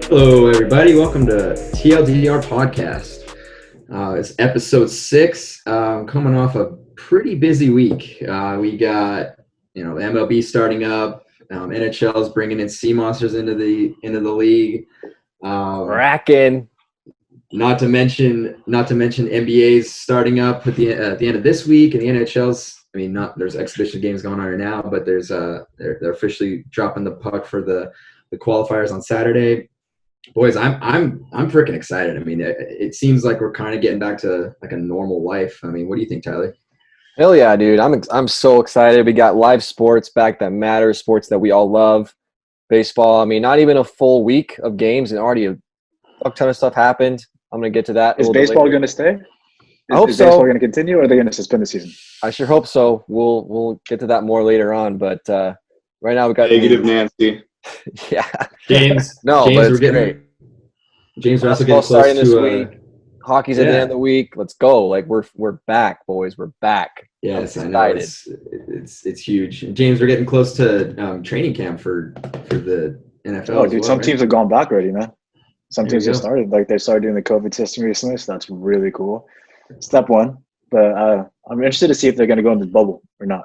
Hello, everybody. Welcome to TLDR podcast. It's episode 6. Coming off a pretty busy week. We got the MLB starting up. NHL's bringing in sea monsters into the league. Racking. Not to mention NBA's starting up at the end of this week, and the NHL's. There's exhibition games going on right now, but there's they're officially dropping the puck for the qualifiers on Saturday. Boys, I'm freaking excited. It seems like we're kind of getting back to like a normal life. What do you think, Tyler? Hell yeah, dude. I'm so excited. We got live sports back that matter, sports that we all love. Baseball, not even a full week of games and already a fuck ton of stuff happened. I'm going to get to that. Is baseball going to stay? I hope so. Is baseball going to continue, or are they going to suspend the season? I sure hope so. We'll get to that more later on, but right now we got negative Nancy. Yeah. James. No, James, but it's great. James Russell getting starting this week. Hockey's at the end of the week. Let's go! Like we're back, boys. We're back. Yes, I know. It's huge. And James, we're getting close to training camp for the NFL. Oh, dude, some teams have gone back already, man. Some teams have go. started. Like they started doing the COVID testing recently, so that's really cool. Step one. But I'm interested to see if they're going to go in the bubble or not.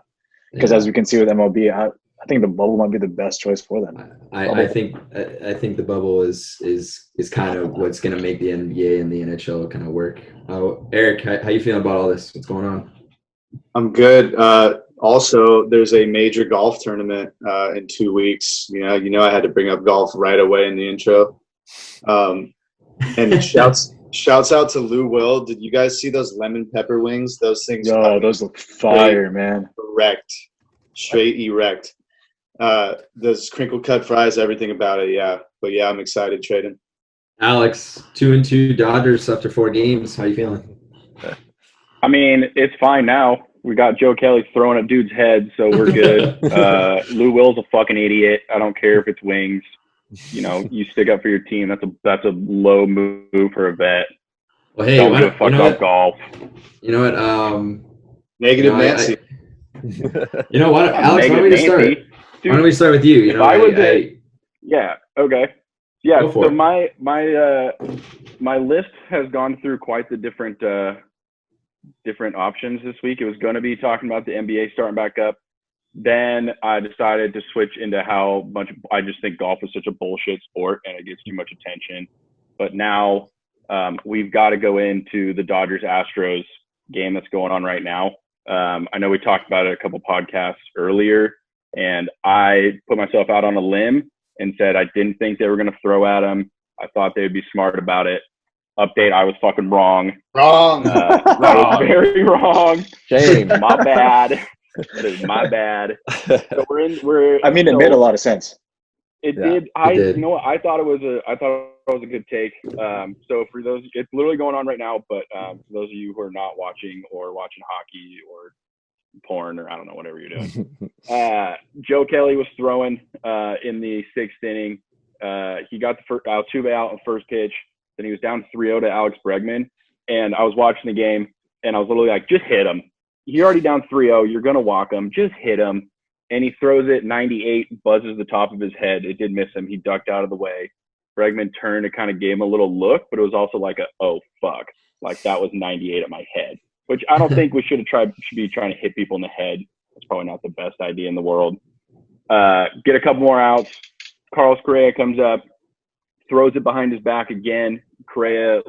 Because as we can see with MLB, I think the bubble might be the best choice for them. I think the bubble is kind of what's going to make the NBA and the NHL kind of work. Eric, how you feeling about all this? What's going on? I'm good. Also, there's a major golf tournament in 2 weeks. I had to bring up golf right away in the intro. And shouts out to Lou Will. Did you guys see those lemon pepper wings? Those things. Yo, those look fire, man. Erect, straight erect. Those crinkle cut fries, everything about it. Yeah, but yeah, I'm excited trading. Alex, 2-2 Dodgers after 4 games. How you feeling? It's fine now. We got Joe Kelly throwing at dudes' heads, so we're good. Lou Will's a fucking idiot. I don't care if it's wings. You stick up for your team. That's a low move for a vet. Well, hey, don't give a fuck about golf. You know what? Negative Nancy. You know what, Alex? Why don't we just start? Dude, why don't we start with you? Yeah. Okay. Yeah. Go for So it. my list has gone through quite the different options this week. It was going to be talking about the NBA starting back up. Then I decided to switch into how much I just think golf is such a bullshit sport and it gets too much attention. But now we've got to go into the Dodgers-Astros game that's going on right now. I know we talked about it a couple podcasts earlier, and I put myself out on a limb and said I didn't think they were going to throw at them. I thought they would be smart about it. Update, I was fucking wrong. Wrong. I was very wrong. Shame. My bad. It is my bad. So it made a lot of sense. It did. You know what? I thought it was a good take. So for those, it's literally going on right now. But for those of you who are not watching or watching hockey or porn or I don't know, whatever you're doing, Joe Kelly was throwing in the 6th inning. He got the Altuve out on first pitch. Then he was down 3-0 to Alex Bregman. And I was watching the game, and I was literally like, just hit him. You're already down 3-0. You're going to walk him. Just hit him. And he throws it 98, buzzes the top of his head. It did miss him. He ducked out of the way. Bregman turned and kind of gave him a little look, but it was also like oh, fuck. Like that was 98 at my head, which I don't think we should be trying to hit people in the head. That's probably not the best idea in the world. Get a couple more outs. Carlos Correa comes up, throws it behind his back again. Correa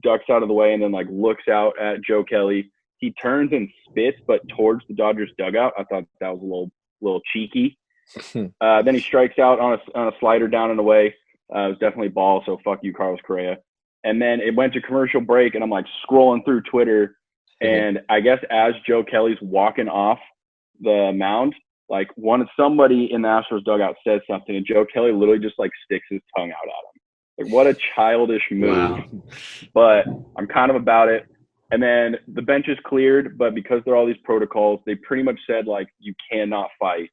ducks out of the way and then looks out at Joe Kelly. He turns and spits, but towards the Dodgers dugout. I thought that was a little cheeky. Then he strikes out on a slider down and away. It was definitely ball, so fuck you, Carlos Correa. And then it went to commercial break, and I'm scrolling through Twitter, and I guess as Joe Kelly's walking off the mound, somebody in the Astros dugout says something, and Joe Kelly literally just sticks his tongue out at him. What a childish move. Wow. But I'm kind of about it. And then the bench is cleared, but because there are all these protocols, they pretty much said, you cannot fight.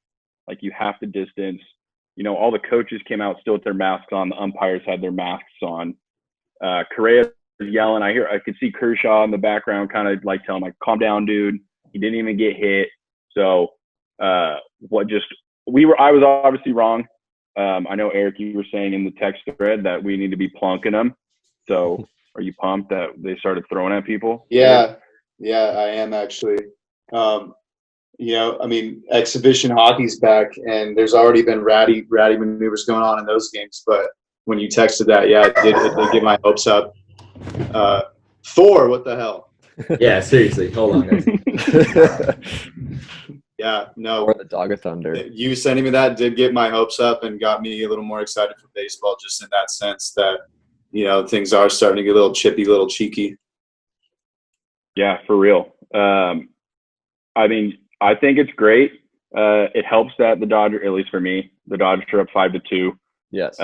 You have to distance. All the coaches came out still with their masks on. The umpires had their masks on. Correa was yelling. I could see Kershaw in the background kind of telling him, calm down, dude. He didn't even get hit. So what I was obviously wrong. I know, Eric, you were saying in the text thread that we need to be plunking them. So are you pumped that they started throwing at people? Yeah, I am actually. I mean, exhibition hockey's back, and there's already been ratty maneuvers going on in those games. But when you texted that, yeah, it did get my hopes up. Thor, what the hell? Yeah, seriously. Hold on, guys. Yeah, no. Or the Dog of Thunder. You sending me that did get my hopes up and got me a little more excited for baseball, just in that sense that, things are starting to get a little chippy, a little cheeky. Yeah, for real. I mean, I think it's great. It helps that the Dodgers, at least for me, the Dodgers are up 5-2. Yes.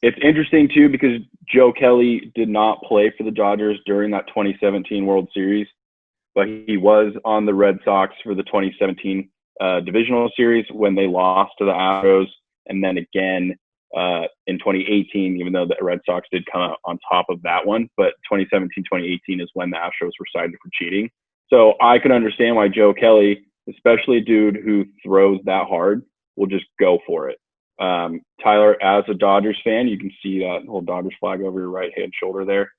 It's interesting too because Joe Kelly did not play for the Dodgers during that 2017 World Series, but he was on the Red Sox for the 2017 divisional series when they lost to the Astros, and then again in 2018, even though the Red Sox did come out on top of that one, but 2017-2018 is when the Astros were cited for cheating. So I can understand why Joe Kelly, especially a dude who throws that hard, will just go for it. Tyler, as a Dodgers fan, you can see that whole Dodgers flag over your right hand shoulder there.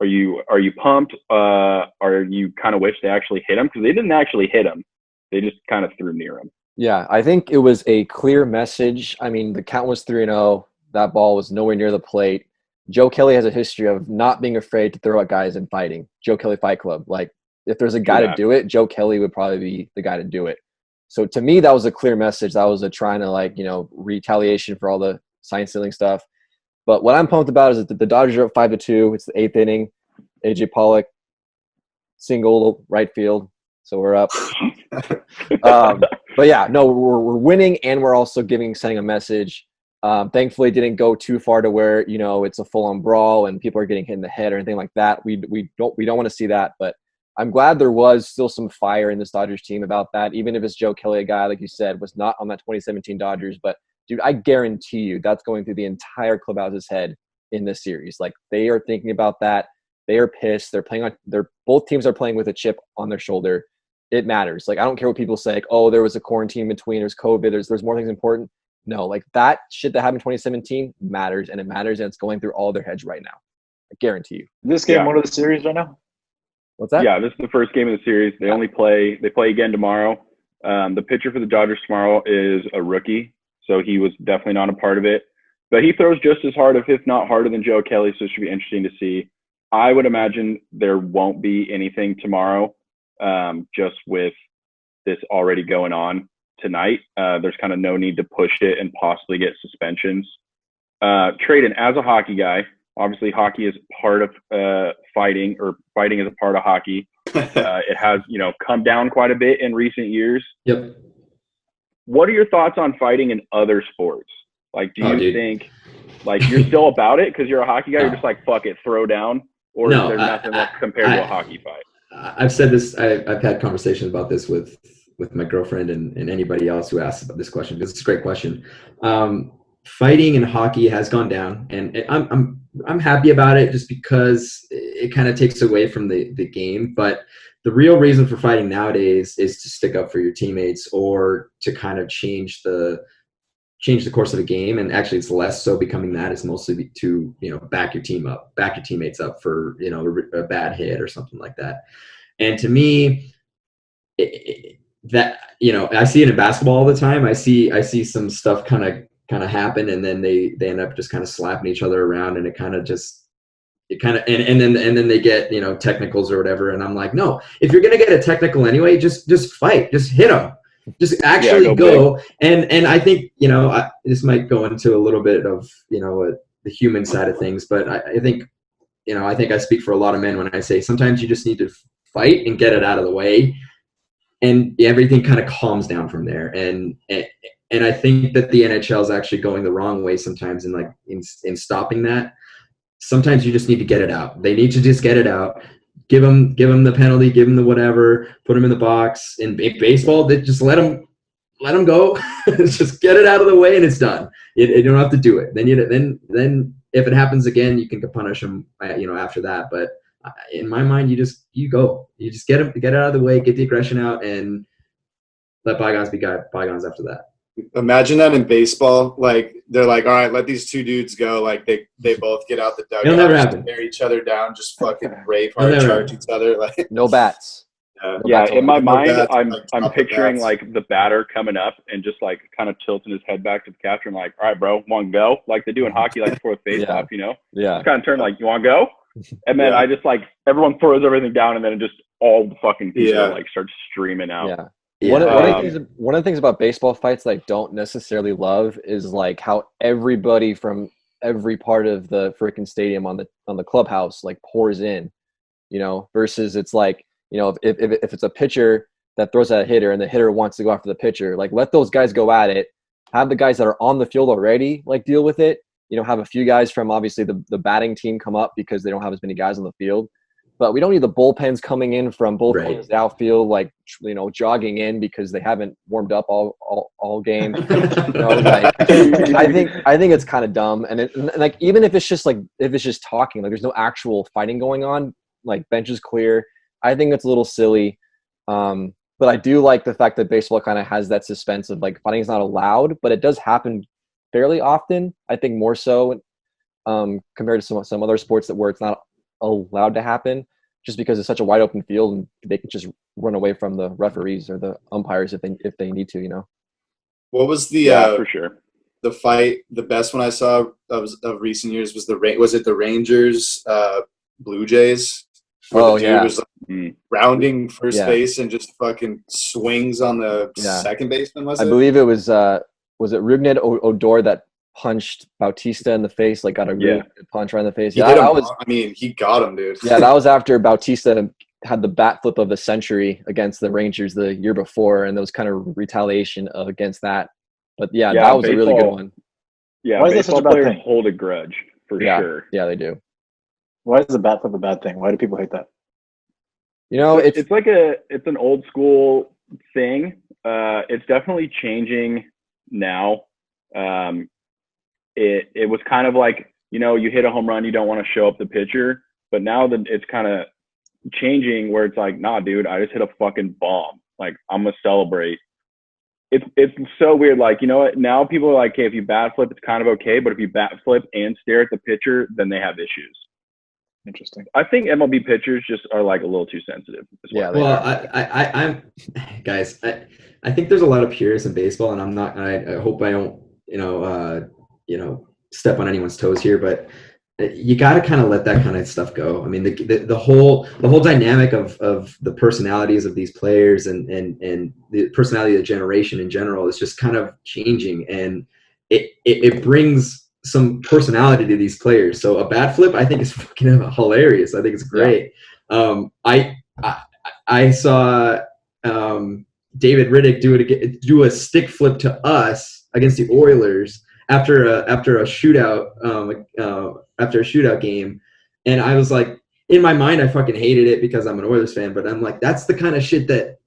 Are you pumped? Or you kind of wish they actually hit him? Because they didn't actually hit him. They just kind of threw near him. Yeah, I think it was a clear message. I mean, the count was 3-0. That ball was nowhere near the plate. Joe Kelly has a history of not being afraid to throw at guys and fighting. Joe Kelly Fight Club. Like, if there's a guy to do it, Joe Kelly would probably be the guy to do it. So to me, that was a clear message. That was a trying to retaliation for all the sign stealing stuff. But what I'm pumped about is that the Dodgers are up 5-2. It's the 8th inning. AJ Pollock single right field. So we're up. But yeah, no, we're winning, and we're also sending a message. Thankfully, it didn't go too far to where it's a full-on brawl and people are getting hit in the head or anything like that. We don't want to see that, but I'm glad there was still some fire in this Dodgers team about that, even if it's Joe Kelly, a guy, like you said, was not on that 2017 Dodgers. But, dude, I guarantee you that's going through the entire clubhouse's head in this series. Like, they are thinking about that. They are pissed. Both teams are playing with a chip on their shoulder. It matters. Like, I don't care what people say, like, oh, there was a quarantine in between, there's COVID, there's more things important. No, like, that shit that happened in 2017 matters, and it's going through all their heads right now. I guarantee you. This game one of the series right now? What's that? Yeah, this is the first game of the series. They play again tomorrow. The pitcher for the Dodgers tomorrow is a rookie, so he was definitely not a part of it. But he throws just as hard, if not harder, than Joe Kelly, so it should be interesting to see. I would imagine there won't be anything tomorrow, just with this already going on tonight. There's kind of no need to push it and possibly get suspensions. Trayden, as a hockey guy, obviously hockey is part of fighting, or fighting is a part of hockey. It has, come down quite a bit in recent years. Yep. What are your thoughts on fighting in other sports? Like, do you think, like, you're still about it because you're a hockey guy? You're just like, fuck it, throw down? Or is there nothing left compared to a hockey fight? I've said this. I've had conversations about this with my girlfriend and anybody else who asks about this question, because it's a great question. Fighting in hockey has gone down, and I'm happy about it, just because it kind of takes away from the game. But the real reason for fighting nowadays is to stick up for your teammates, or to kind of change the course of the game. And actually, it's less so becoming that. It's mostly to back your teammates up for a bad hit or something like that. And to me, that I see it in basketball all the time. I see some stuff kind of happen, and then they end up just kind of slapping each other around, and and then they get technicals or whatever. And I'm like, no, if you're gonna get a technical anyway, just fight, just hit them, just actually go. And I think this might go into a little bit of the human side of things, but I think I speak for a lot of men when I say sometimes you just need to fight and get it out of the way, and everything kind of calms down from there. And I think that the NHL is actually going the wrong way sometimes in stopping that. Sometimes you just need to get it out. They need to just get it out. Give them the penalty, give them the whatever, put them in the box. In baseball, they just let them go. Just get it out of the way and it's done. You don't have to do it. Then if it happens again, you can punish them after that. But in my mind, you just get it out of the way, get the aggression out, and let bygones be bygones after that. Imagine that in baseball. Like they're like, all right, let these two dudes go. Like they both get out the It'll never dugout, happen. tear each other down, just fucking It'll braveheart never charge happen. each other. Like No bats. yeah. No Yeah, bats in my allowed. No mind, bats, I'm like, drop the picturing bats. like the batter coming up and just like kind of tilting his head back to the catcher and like, all right, bro, want to go? Like they do in hockey, like before the face Yeah. off, you know? Yeah. Just kind of turn like, you want to go? And then Yeah. I just like everyone throws everything down and then it just all the fucking people Yeah. like start streaming out. Yeah. Yeah. One of the things about baseball fights that I don't necessarily love is like how everybody from every part of the freaking stadium on the clubhouse like pours in, you know, versus it's like, you know, if it's a pitcher that throws at a hitter and the hitter wants to go after the pitcher, like let those guys go at it. Have the guys that are on the field already like deal with it. You know, have a few guys from obviously the batting team come up because they don't have as many guys on the field. But we don't need the bullpens coming in from both corners of the outfield, like, you know, jogging in because they haven't warmed up all game. You know, like I think it's kind of dumb. And like even if it's just talking, like there's no actual fighting going on, like bench is clear. I think it's a little silly. But I do like the fact that baseball kind of has that suspense of like fighting is not allowed, but it does happen fairly often. I think more so compared to some other sports where it's not allowed to happen, just because it's such a wide open field and they can just run away from the referees or the umpires if they need to, you know. What was the for sure. the fight? The best one I saw of recent years was the Rangers Blue Jays. Where the dude was like, rounding first base and just fucking swings on the second baseman. I believe it was it Rougned Odor that punched Bautista in the face, like got a really good punch right in the face. He got him, dude. Yeah, that was after Bautista had the bat flip of the century against the Rangers the year before, and there was kind of retaliation against that. But that was baseball, a really good one. Yeah, why baseball players hold a grudge for sure. Yeah, they do. Why is the bat flip a bad thing? Why do people hate that? You know, it's like it's an old school thing. It's definitely changing now. It was kind of like, you know, you hit a home run, you don't want to show up the pitcher, but now that it's kind of changing where it's like, nah, dude, I just hit a fucking bomb. Like, I'm gonna celebrate. It's so weird. Like, you know what? Now people are like, okay, if you bat flip, it's kind of okay, but if you bat flip and stare at the pitcher, then they have issues. Interesting. I think MLB pitchers just are like a little too sensitive. Yeah. Well, I'm guys. I think there's a lot of purists in baseball, and I'm not. I hope I don't, step on anyone's toes here, but you got to kind of let that kind of stuff go. I mean, the whole dynamic of the personalities of these players and the personality of the generation in general is just kind of changing, and it brings some personality to these players. So a bat flip, I think, is fucking hilarious. I think it's great. Yeah. I saw David Riddick do a stick flip to us against the Oilers after a shootout game, and I was like, in my mind, I fucking hated it because I'm an Oilers fan, but I'm like, that's the kind of shit that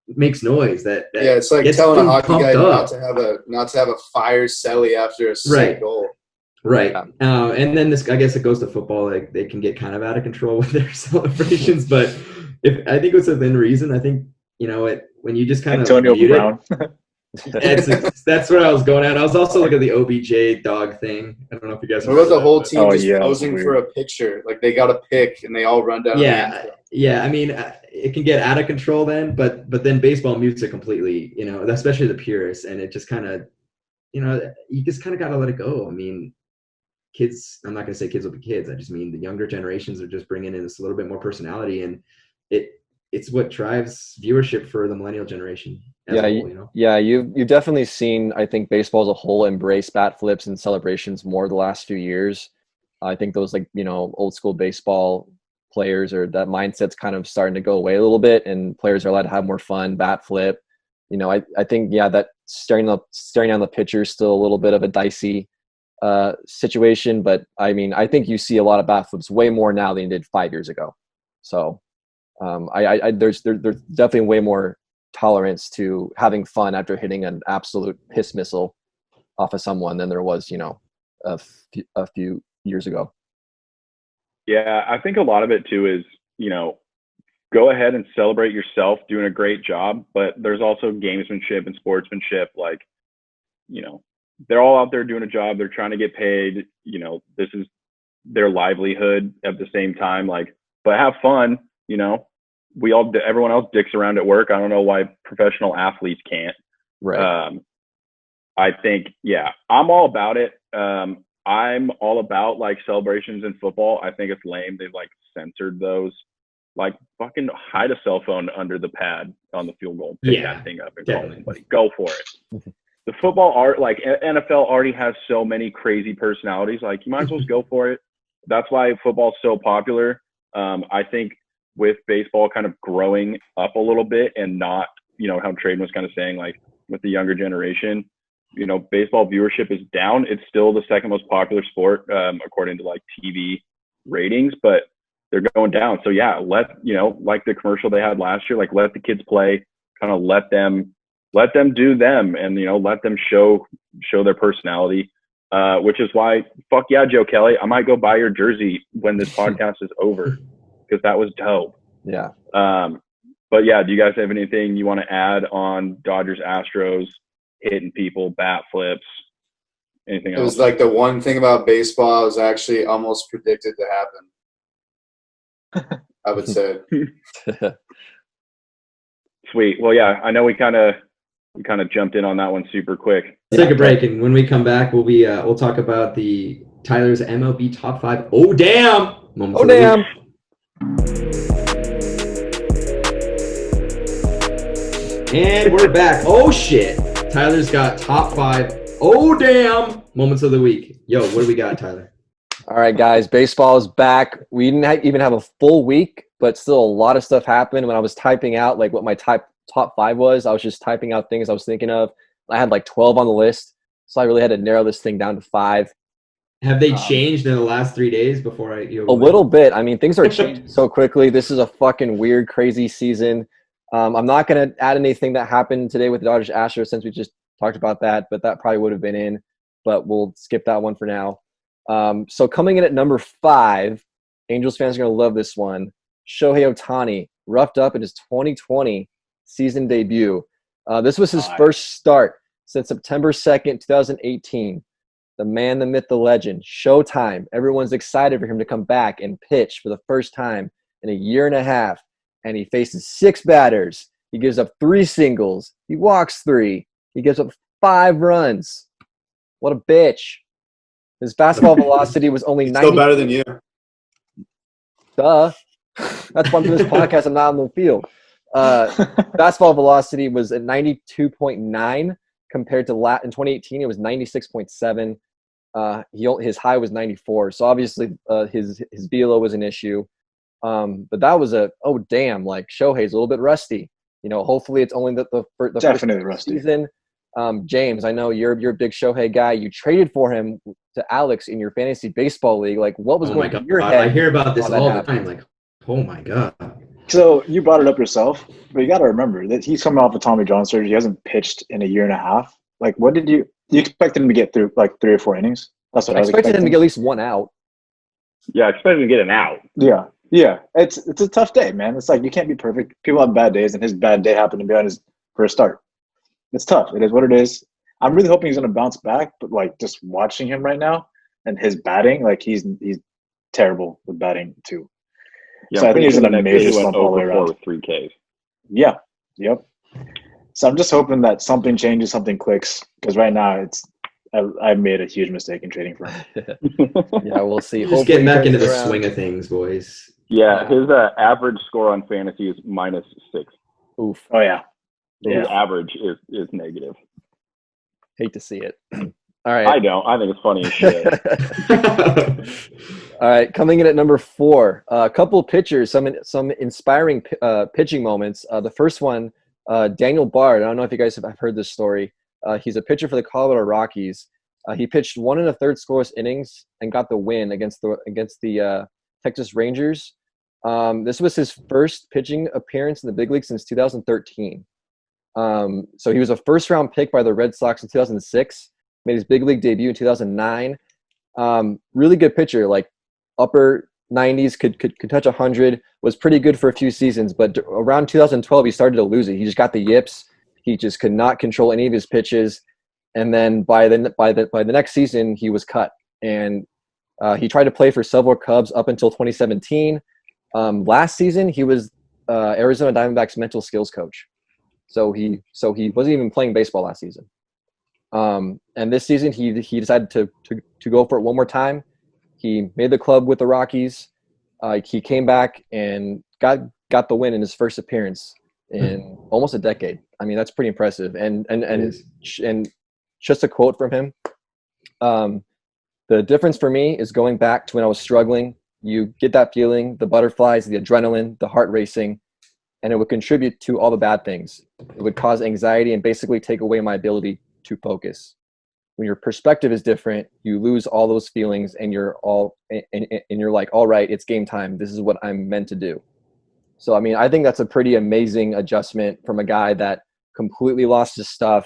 makes noise. That it's like telling a hockey guy not to have a fire celly after a sick goal. Right. And then I guess it goes to football. Like they can get kind of out of control with their celebrations, but I think it's within reason. I think, you know, when you just kind of Antonio Brown. That's where I was going at. I was also looking at the OBJ dog thing. I don't know if you guys. What about the whole team posing for a picture? Like they got a pick and they all run down. Yeah. I mean, it can get out of control then, but then baseball mutes it completely. You know, especially the purists, and it just kind of, you know, you just kind of got to let it go. I mean, kids. I'm not gonna say kids will be kids. I just mean the younger generations are just bringing in this a little bit more personality, and it's what drives viewership for the millennial generation. You've definitely seen, I think, baseball as a whole embrace bat flips and celebrations more the last few years. I think those, like, you know, old school baseball players, or that mindset's kind of starting to go away a little bit, and players are allowed to have more fun, bat flip. You know, I think that staring down the pitcher is still a little bit of a dicey situation, but I mean, I think you see a lot of bat flips way more now than you did 5 years ago. So there's definitely way more tolerance to having fun after hitting an absolute piss missile off of someone than there was, you know, a few years ago. Yeah, I think a lot of it too is, you know, go ahead and celebrate yourself doing a great job, but there's also gamesmanship and sportsmanship. Like, they're all out there doing a job. They're trying to get paid. You know, this is their livelihood at the same time. Like, but have fun. You know, everyone else dicks around at work. I don't know why professional athletes can't. Right. I think, yeah, I'm all about it. I'm all about like celebrations in football. I think it's lame. They've like censored those. Like, fucking hide a cell phone under the pad on the field goal. Pick that thing up and call somebody. Go for it. The football art, like NFL already has so many crazy personalities. Like, you might as well just go for it. That's why football's so popular. I think with baseball kind of growing up a little bit and not, you know, how Traden was kind of saying, like with the younger generation, you know, baseball viewership is down. It's still the second most popular sport, according to like TV ratings, but they're going down. So yeah, you know, like the commercial they had last year, like let the kids play, kind of let them do them, and, you know, let them show their personality, which is why, fuck yeah, Joe Kelly, I might go buy your jersey when this podcast is over, because that was dope. Yeah. But yeah, do you guys have anything you want to add on Dodgers Astros, hitting people, bat flips, anything else? It was like the one thing about baseball was actually almost predicted to happen, I would say. Sweet. Well, yeah, I know we kind of jumped in on that one super quick. Let's take a break, and when we come back, we'll talk about the Tyler's MLB Top 5. Oh damn! Moments of the week. And we're back. Oh shit! Tyler's got top 5. Oh damn! Moments of the week. Yo, what do we got, Tyler? All right, guys. Baseball is back. We didn't even have a full week, but still a lot of stuff happened. When I was typing out like what my top 5 was, I was just typing out things I was thinking of. I had like 12 on the list, so I really had to narrow this thing down to 5. Have they changed in the last 3 days before a little bit. I mean, things are changing so quickly. This is a fucking weird, crazy season. I'm not going to add anything that happened today with the Dodgers Astros since we just talked about that, but that probably would have been in. But we'll skip that one for now. So coming in at number 5, Angels fans are going to love this one. Shohei Ohtani, roughed up in his 2020 season debut. This was his first start since September 2nd, 2018. The man, the myth, the legend, Showtime. Everyone's excited for him to come back and pitch for the first time in a year and a half. And he faces 6 batters. He gives up 3 singles. He walks 3. He gives up 5 runs. What a bitch. His fastball velocity was only 90. Still better than you. Duh. That's why I'm doing this podcast. I'm not on the field. Fastball velocity was at 92.9 compared to in 2018. It was 96.7. His high was 94. So obviously his velo was an issue. But that was like Shohei's a little bit rusty. You know, hopefully it's only the definitely first rusty season. James, I know you're a big Shohei guy. You traded for him to Alex in your fantasy baseball league. Like, what was going on in your head? I hear about this all the time. Like, oh my god. So you brought it up yourself, but you got to remember that he's coming off of Tommy John surgery. He hasn't pitched in a year and a half. Like, what did you expected him to get through like 3 or 4 innings? That's what I was expecting. Him to get at least 1 out. Yeah, I expected him to get an out. Yeah. It's a tough day, man. It's like you can't be perfect. People have bad days, and his bad day happened to be on his first start. It's tough. It is what it is. I'm really hoping he's going to bounce back, but like just watching him right now and his batting, like he's terrible with batting too. Yeah, so I think he's in a major slump all the way around. With 3 Ks. Yeah. Yep. So I'm just hoping that something changes, something clicks, because right now I made a huge mistake in trading for him. Yeah, we'll see. Just getting back into the swing of things, boys. Yeah, his average score on fantasy is -6. Oof. Oh yeah. His average is negative. Hate to see it. All right. I don't. I think it's funny as shit. All right, coming in at number 4, a couple of pitchers, some inspiring pitching moments. The first one, Daniel Bard. I don't know if you guys have heard this story. He's a pitcher for the Colorado Rockies. He pitched 1 1/3 scoreless innings and got the win against the Texas Rangers. This was his first pitching appearance in the big league since 2013. So he was a first-round pick by the Red Sox in 2006. Made his big league debut in 2009. Really good pitcher, like upper 90s, could touch 100. Was pretty good for a few seasons, but around 2012 he started to lose it. He just got the yips. He just could not control any of his pitches, And then by the next season, he was cut, and he tried to play for several Cubs up until 2017. Last season, he was Arizona Diamondbacks mental skills coach. So he wasn't even playing baseball last season. And this season, he decided to go for it one more time. He made the club with the Rockies. He came back and got the win in his first appearance in almost a decade. I mean, that's pretty impressive. And just a quote from him: "The difference for me is going back to when I was struggling. You get that feeling, the butterflies, the adrenaline, the heart racing, and it would contribute to all the bad things. It would cause anxiety and basically take away my ability to focus. When your perspective is different, you lose all those feelings, and you're like, all right, it's game time. This is what I'm meant to do." So, I mean, I think that's a pretty amazing adjustment from a guy that completely lost his stuff.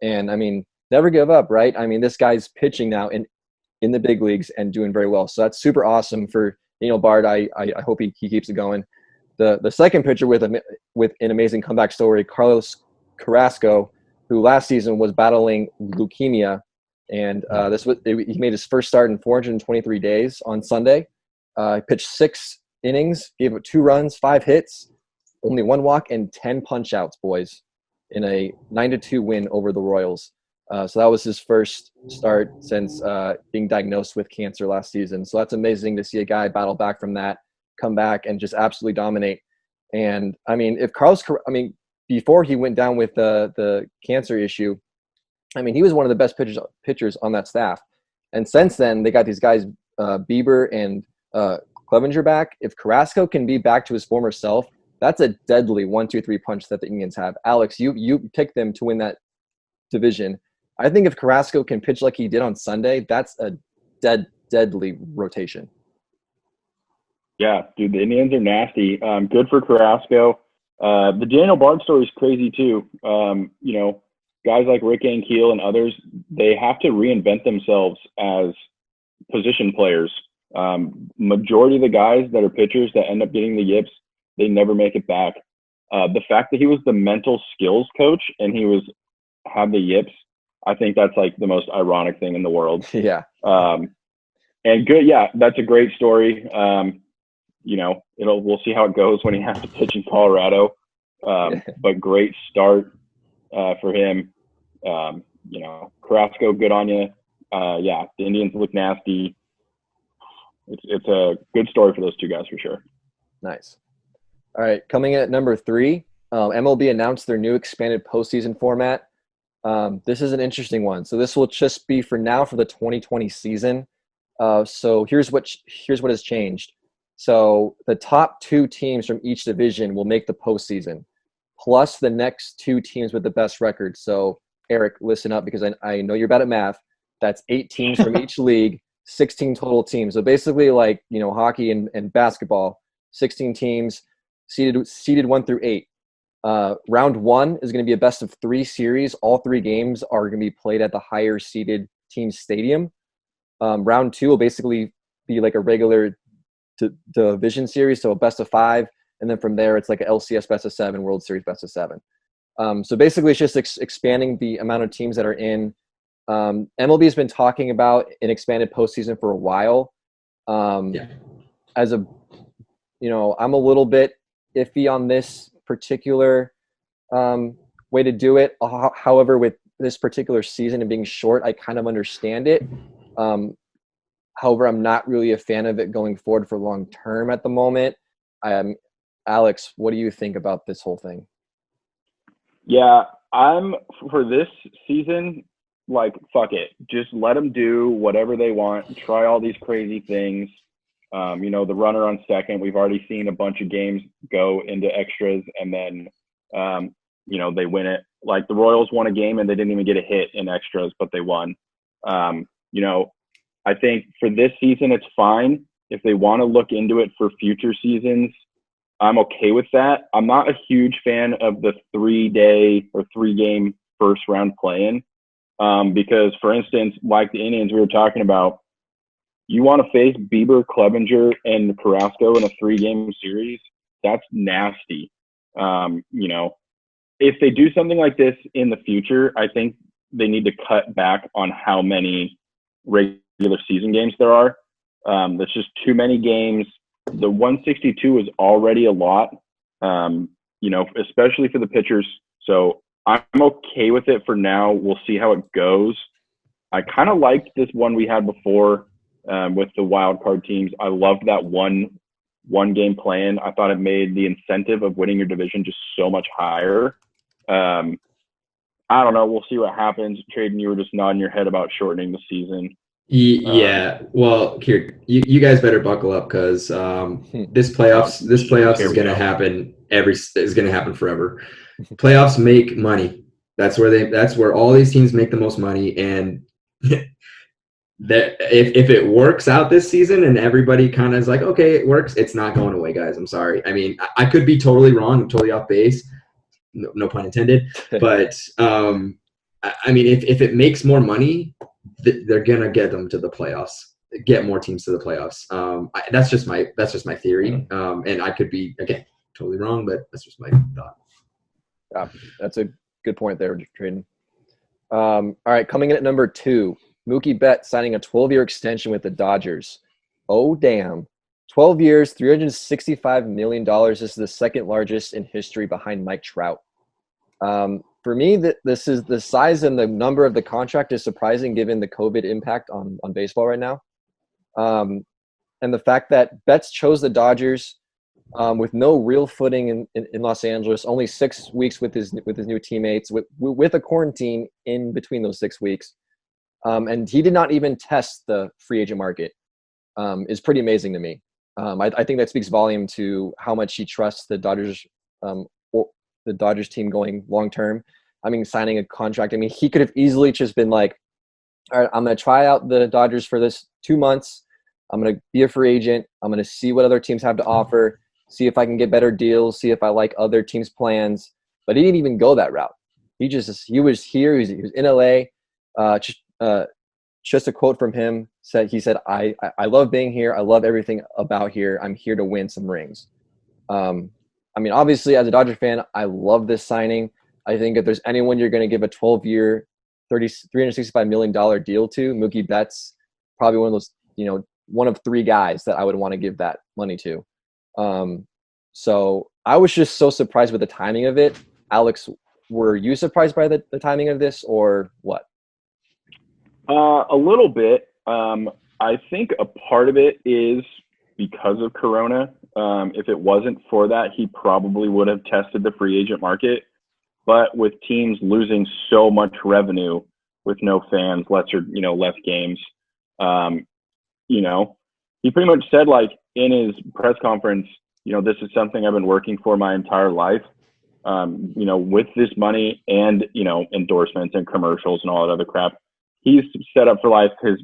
And I mean, never give up, right? I mean, this guy's pitching now in the big leagues and doing very well. So that's super awesome for Daniel Bard. I hope he keeps it going. The second pitcher with an amazing comeback story, Carlos Carrasco, who last season was battling leukemia, and he made his first start in 423 days on Sunday. He pitched 6 innings, gave up 2 runs, 5 hits, only 1 walk, and 10 punch-outs, boys, in a 9-2 win over the Royals. So that was his first start since being diagnosed with cancer last season. So that's amazing to see a guy battle back from that, come back, and just absolutely dominate. And, I mean, before he went down with the cancer issue, I mean, he was one of the best pitchers on that staff. And since then, they got these guys, Bieber and Clevenger back. If Carrasco can be back to his former self, that's a deadly 1-2-3 punch that the Indians have. Alex, you picked them to win that division. I think if Carrasco can pitch like he did on Sunday, that's a deadly rotation. Yeah, dude, the Indians are nasty. Good for Carrasco. The Daniel Bard story is crazy too. You know, guys like Rick Ankiel and others, they have to reinvent themselves as position players. Majority of the guys that are pitchers that end up getting the yips, they never make it back. The fact that he was the mental skills coach and he had the yips, I think that's like the most ironic thing in the world. Yeah. And good. Yeah, that's a great story. You know, we'll see how it goes when he has to pitch in Colorado. But great start for him. You know, Carrasco, good on you. Yeah, the Indians look nasty. It's a good story for those two guys for sure. Nice. All right, coming in at number 3, MLB announced their new expanded postseason format. This is an interesting one. So this will just be for now for the 2020 season. So here's what has changed. So the top 2 teams from each division will make the postseason, plus the next 2 teams with the best record. So Eric, listen up, because I know you're bad at math. That's 8 teams from each league, 16 total teams. So basically, like, you know, hockey and basketball, 16 teams seeded 1 through 8. Round 1 is going to be a best of 3 series. All 3 games are going to be played at the higher seeded team stadium. Round 2 will basically be like a regular division series, so a best of 5, and then from there it's like a LCS best of 7, World Series best of 7. So basically it's just expanding the amount of teams that are in. MLB has been talking about an expanded postseason for a while. As a, you know, I'm a little bit iffy on this particular way to do it. However, with this particular season and being short, I kind of understand it. However, I'm not really a fan of it going forward for long term at the moment. Alex, what do you think about this whole thing? Yeah, I'm for this season, like, fuck it. Just let them do whatever they want. Try all these crazy things. You know, the runner on second, we've already seen a bunch of games go into extras and then, you know, they win it. Like the Royals won a game and they didn't even get a hit in extras, but they won. You know, I think for this season, it's fine. If they want to look into it for future seasons, I'm okay with that. I'm not a huge fan of the 3-day or 3-game first round play-in because, for instance, like the Indians we were talking about, you want to face Bieber, Clevenger, and Carrasco in a 3-game series? That's nasty. You know, if they do something like this in the future, I think they need to cut back on how many regular season games there are. There's just too many games. The 162 is already a lot, especially for the pitchers. So I'm okay with it for now. We'll see how it goes. I kind of liked this one we had before with the wild card teams. I loved that one game plan. I thought it made the incentive of winning your division just so much higher. I don't know. We'll see what happens. Traden, you were just nodding your head about shortening the season. Yeah. Well, here, you guys better buckle up because this playoffs is going to happen. Is going to happen forever. Playoffs make money. That's where all these teams make the most money, and that if it works out this season and everybody kind of is like, okay, it works, it's not going away, guys. I'm sorry. I mean, I could be totally wrong, totally off base. No pun intended. But I mean, if it makes more money, they're gonna get them to the playoffs, get more teams to the playoffs. That's just my theory, and I could be again totally wrong, but that's just my thought. Yeah, that's a good point there, Traden. All right, coming in at number 2, Mookie Betts signing a 12-year extension with the Dodgers. Oh damn, 12 years, $365 million. This is the second largest in history behind Mike Trout. For me, this is the size and the number of the contract is surprising given the COVID impact on baseball right now. And the fact that Betts chose the Dodgers with no real footing in Los Angeles, only 6 weeks with his new teammates, with a quarantine in between those 6 weeks. And he did not even test the free agent market, is pretty amazing to me. I think that speaks volume to how much he trusts the Dodgers the Dodgers team going long term. I mean, signing a contract. I mean, he could have easily just been like, all right, I'm going to try out the Dodgers for this 2 months. I'm going to be a free agent. I'm going to see what other teams have to offer, see if I can get better deals, see if I like other teams' plans. But he didn't even go that route. He was here. He was in LA. Just a quote from him he said, I love being here. I love everything about here. I'm here to win some rings. I mean, obviously, as a Dodger fan, I love this signing. I think if there's anyone you're going to give a 12-year, $365 million deal to, Mookie Betts, probably one of those, one of 3 guys that I would want to give that money to. So I was just so surprised with the timing of it. Alex, were you surprised by the timing of this or what? A little bit. I think a part of it is because of Corona. If it wasn't for that, he probably would have tested the free agent market. But with teams losing so much revenue with no fans, less games, he pretty much said, like, in his press conference, this is something I've been working for my entire life. With this money and, endorsements and commercials and all that other crap, he's set up for life. His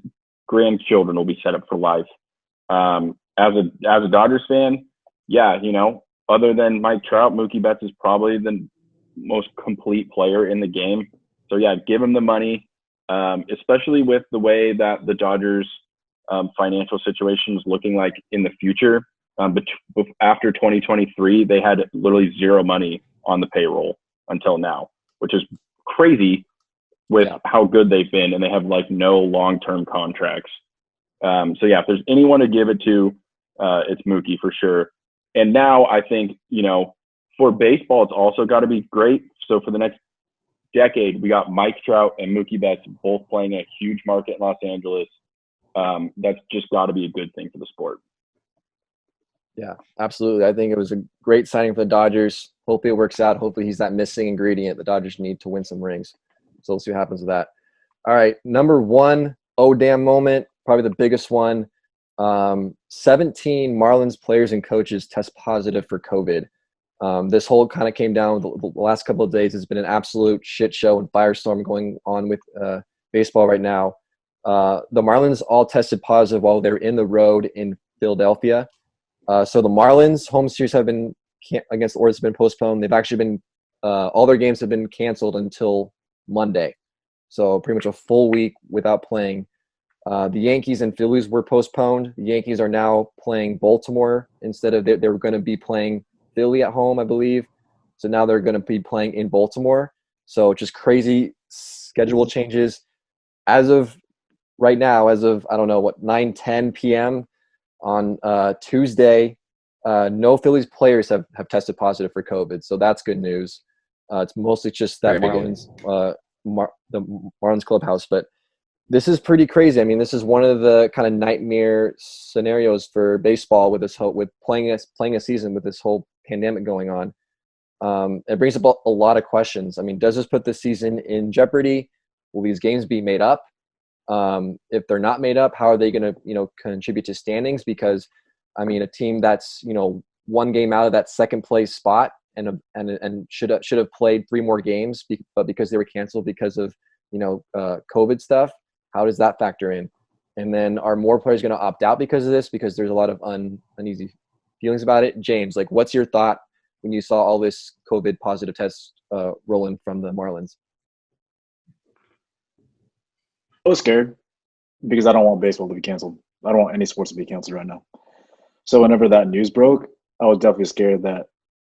grandchildren will be set up for life. As a Dodgers fan, yeah, other than Mike Trout, Mookie Betts is probably the most complete player in the game. So yeah, give him the money, especially with the way that the Dodgers financial situation is looking like in the future. But after 2023, they had literally zero money on the payroll until now, which is crazy with how good they've been, and they have like no long-term contracts. So yeah, if there's anyone to give it to, it's Mookie for sure. And now I think, for baseball, it's also got to be great. So for the next decade, we got Mike Trout and Mookie Betts both playing a huge market in Los Angeles. That's just got to be a good thing for the sport. Yeah, absolutely. I think it was a great signing for the Dodgers. Hopefully it works out. Hopefully he's that missing ingredient the Dodgers need to win some rings. So we'll see what happens with that. All right, number 1, oh damn moment, probably the biggest one. 17 Marlins players and coaches test positive for COVID. This whole kind of came down the last couple of days. It's been an absolute shit show and firestorm going on with baseball right now. The Marlins all tested positive while they're in the road in Philadelphia. So the Marlins home series against the Orioles have been postponed. They've actually been all their games have been canceled until Monday. So pretty much a full week without playing. The Yankees and Phillies were postponed. The Yankees are now playing Baltimore instead of they were going to be playing Philly at home, I believe. So now they're going to be playing in Baltimore. So just crazy schedule changes. As of right now, I don't know, 9:10 p.m. on Tuesday, no Phillies players have tested positive for COVID. So that's good news. It's mostly just that the Marlins clubhouse. But this is pretty crazy. I mean, this is one of the kind of nightmare scenarios for baseball with playing a season with this whole pandemic going on. It brings up a lot of questions. I mean, does this put the season in jeopardy? Will these games be made up? If they're not made up, how are they going to, contribute to standings? Because, I mean, a team that's, one game out of that second place spot and should have played 3 more games, but because they were canceled because of, COVID stuff, how does that factor in? And then are more players going to opt out because of this? Because there's a lot of uneasy feelings about it. James, what's your thought when you saw all this COVID positive tests rolling from the Marlins? I was scared because I don't want baseball to be canceled. I don't want any sports to be canceled right now. So whenever that news broke, I was definitely scared that,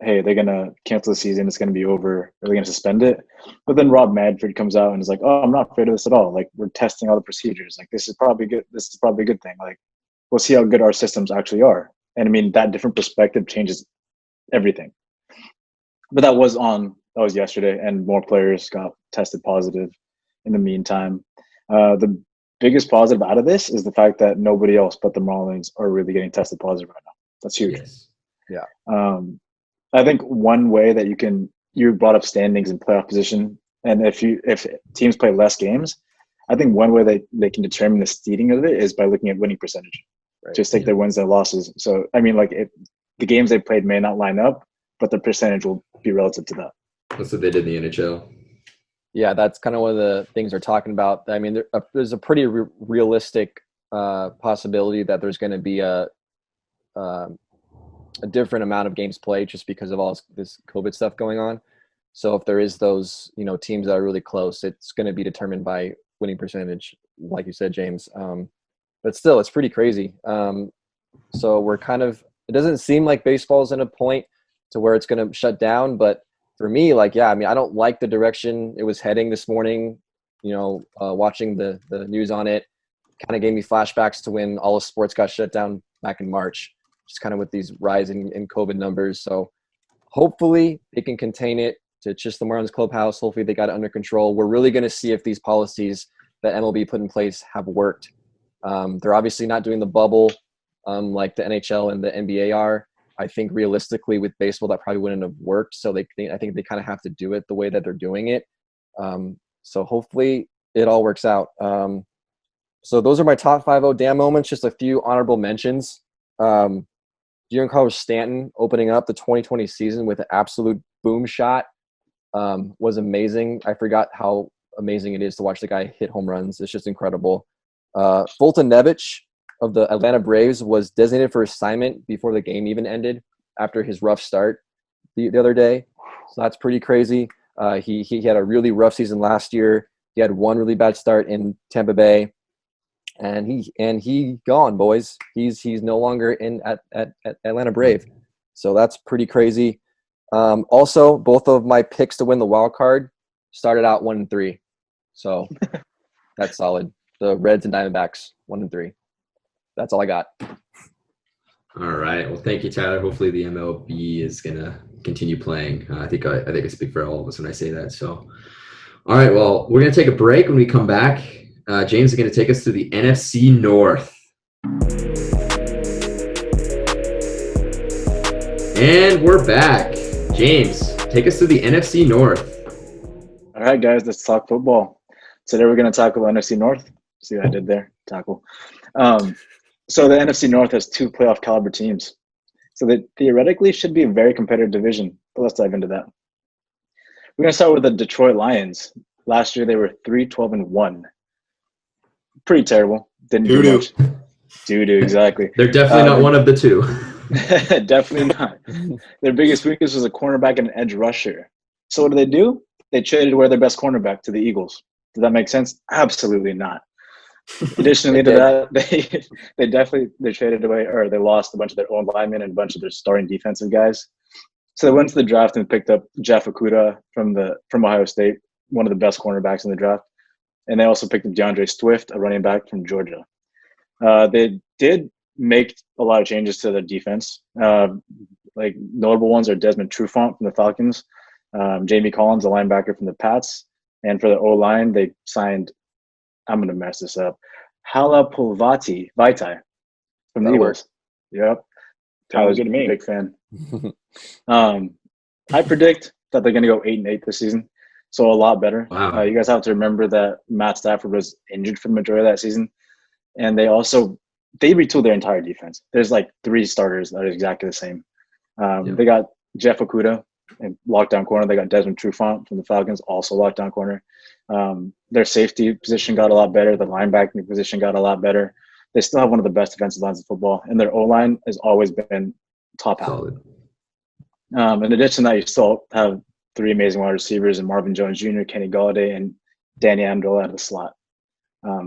hey, they're going to cancel the season. It's going to be over. Or they're going to suspend it. But then Rob Manfred comes out and is like, oh, I'm not afraid of this at all. We're testing all the procedures. This is probably good. This is probably a good thing. We'll see how good our systems actually are. And I mean, that different perspective changes everything. But that was yesterday, and more players got tested positive in the meantime. The biggest positive out of this is the fact that nobody else but the Marlins are really getting tested positive right now. That's huge. Yes. Yeah. I think one way that you brought up standings and playoff position, and if teams play less games, I think one way they can determine the seeding of it is by looking at winning percentage. Right. Just take their wins and losses. So I mean, if the games they played may not line up, but the percentage will be relative to that. That's what they did in the NHL. Yeah, that's kind of one of the things they're talking about. I mean, there's a pretty realistic possibility that there's going to be a different amount of games played just because of all this COVID stuff going on. So if there is those, teams that are really close, it's going to be determined by winning percentage, like you said, James. But still, it's pretty crazy. So it doesn't seem like baseball's in a point to where it's going to shut down. But for me, I don't like the direction it was heading this morning. Watching the news on it kind of gave me flashbacks to when all of sports got shut down back in March. Just kind of with these rising in COVID numbers. So hopefully they can contain it to just the Marlins clubhouse. Hopefully they got it under control. We're really going to see if these policies that MLB put in place have worked. They're obviously not doing the bubble like the NHL and the NBA are. I think realistically with baseball that probably wouldn't have worked. So I think they kind of have to do it the way that they're doing it. So hopefully it all works out. So those are my top 5 damn moments. Just a few honorable mentions. Giancarlo Stanton opening up the 2020 season with an absolute boom shot was amazing. I forgot how amazing it is to watch the guy hit home runs. It's just incredible. Fulton Nevich of the Atlanta Braves was designated for assignment before the game even ended after his rough start the other day. So that's pretty crazy. He had a really rough season last year. He had one really bad start in Tampa Bay. And he gone, boys. He's no longer at Atlanta Brave. So that's pretty crazy. Also, both of my picks to win the wild card started out 1-3. So that's solid. The Reds and Diamondbacks 1-3. That's all I got. All right. Well, thank you, Tyler. Hopefully the MLB is gonna continue playing. I think I speak for all of us when I say that. So, all right. Well, we're gonna take a break. When we come back, James is going to take us to the NFC North. And we're back. James, take us to the NFC North. All right, guys, let's talk football. Today we're going to tackle NFC North. See what I did there? Tackle. So the NFC North has 2 playoff caliber teams. So they theoretically should be a very competitive division. But let's dive into that. We're going to start with the Detroit Lions. Last year they were 3-12-1. Pretty terrible. Didn't do much. Doo-doo, exactly. They're definitely not one of the 2. Definitely not. Their biggest weakness was a cornerback and an edge rusher. So what do? They traded away their best cornerback to the Eagles. Does that make sense? Absolutely not. Additionally to that, they traded away, or they lost a bunch of their own linemen and a bunch of their starting defensive guys. So they went to the draft and picked up Jeff Okudah from Ohio State. one of the best cornerbacks in the draft. And they also picked up DeAndre Swift, a running back from Georgia. They did make a lot of changes to their defense. Like notable ones are Desmond Trufant from the Falcons, Jamie Collins, a linebacker from the Pats, and for the O-line, they signed, I'm going to mess this up, Halapulvati Vaitai from the Eagles. Yep. Sounds good to me. Big fan. I predict that they're going to go 8-8 this season, so a lot better. Wow. You guys have to remember that Matt Stafford was injured for the majority of that season, and they retooled their entire defense. There's like 3 starters that are exactly the same. They got Jeff Okudah in lockdown corner. They got Desmond Trufant from the Falcons, also lockdown corner. Their safety position got a lot better. The linebacking position got a lot better. They still have one of the best defensive lines in football, and their O-line has always been top half. Solid. In addition to that, you still have 3 amazing wide receivers in Marvin Jones Jr., Kenny Golladay, and Danny Amendola out of the slot.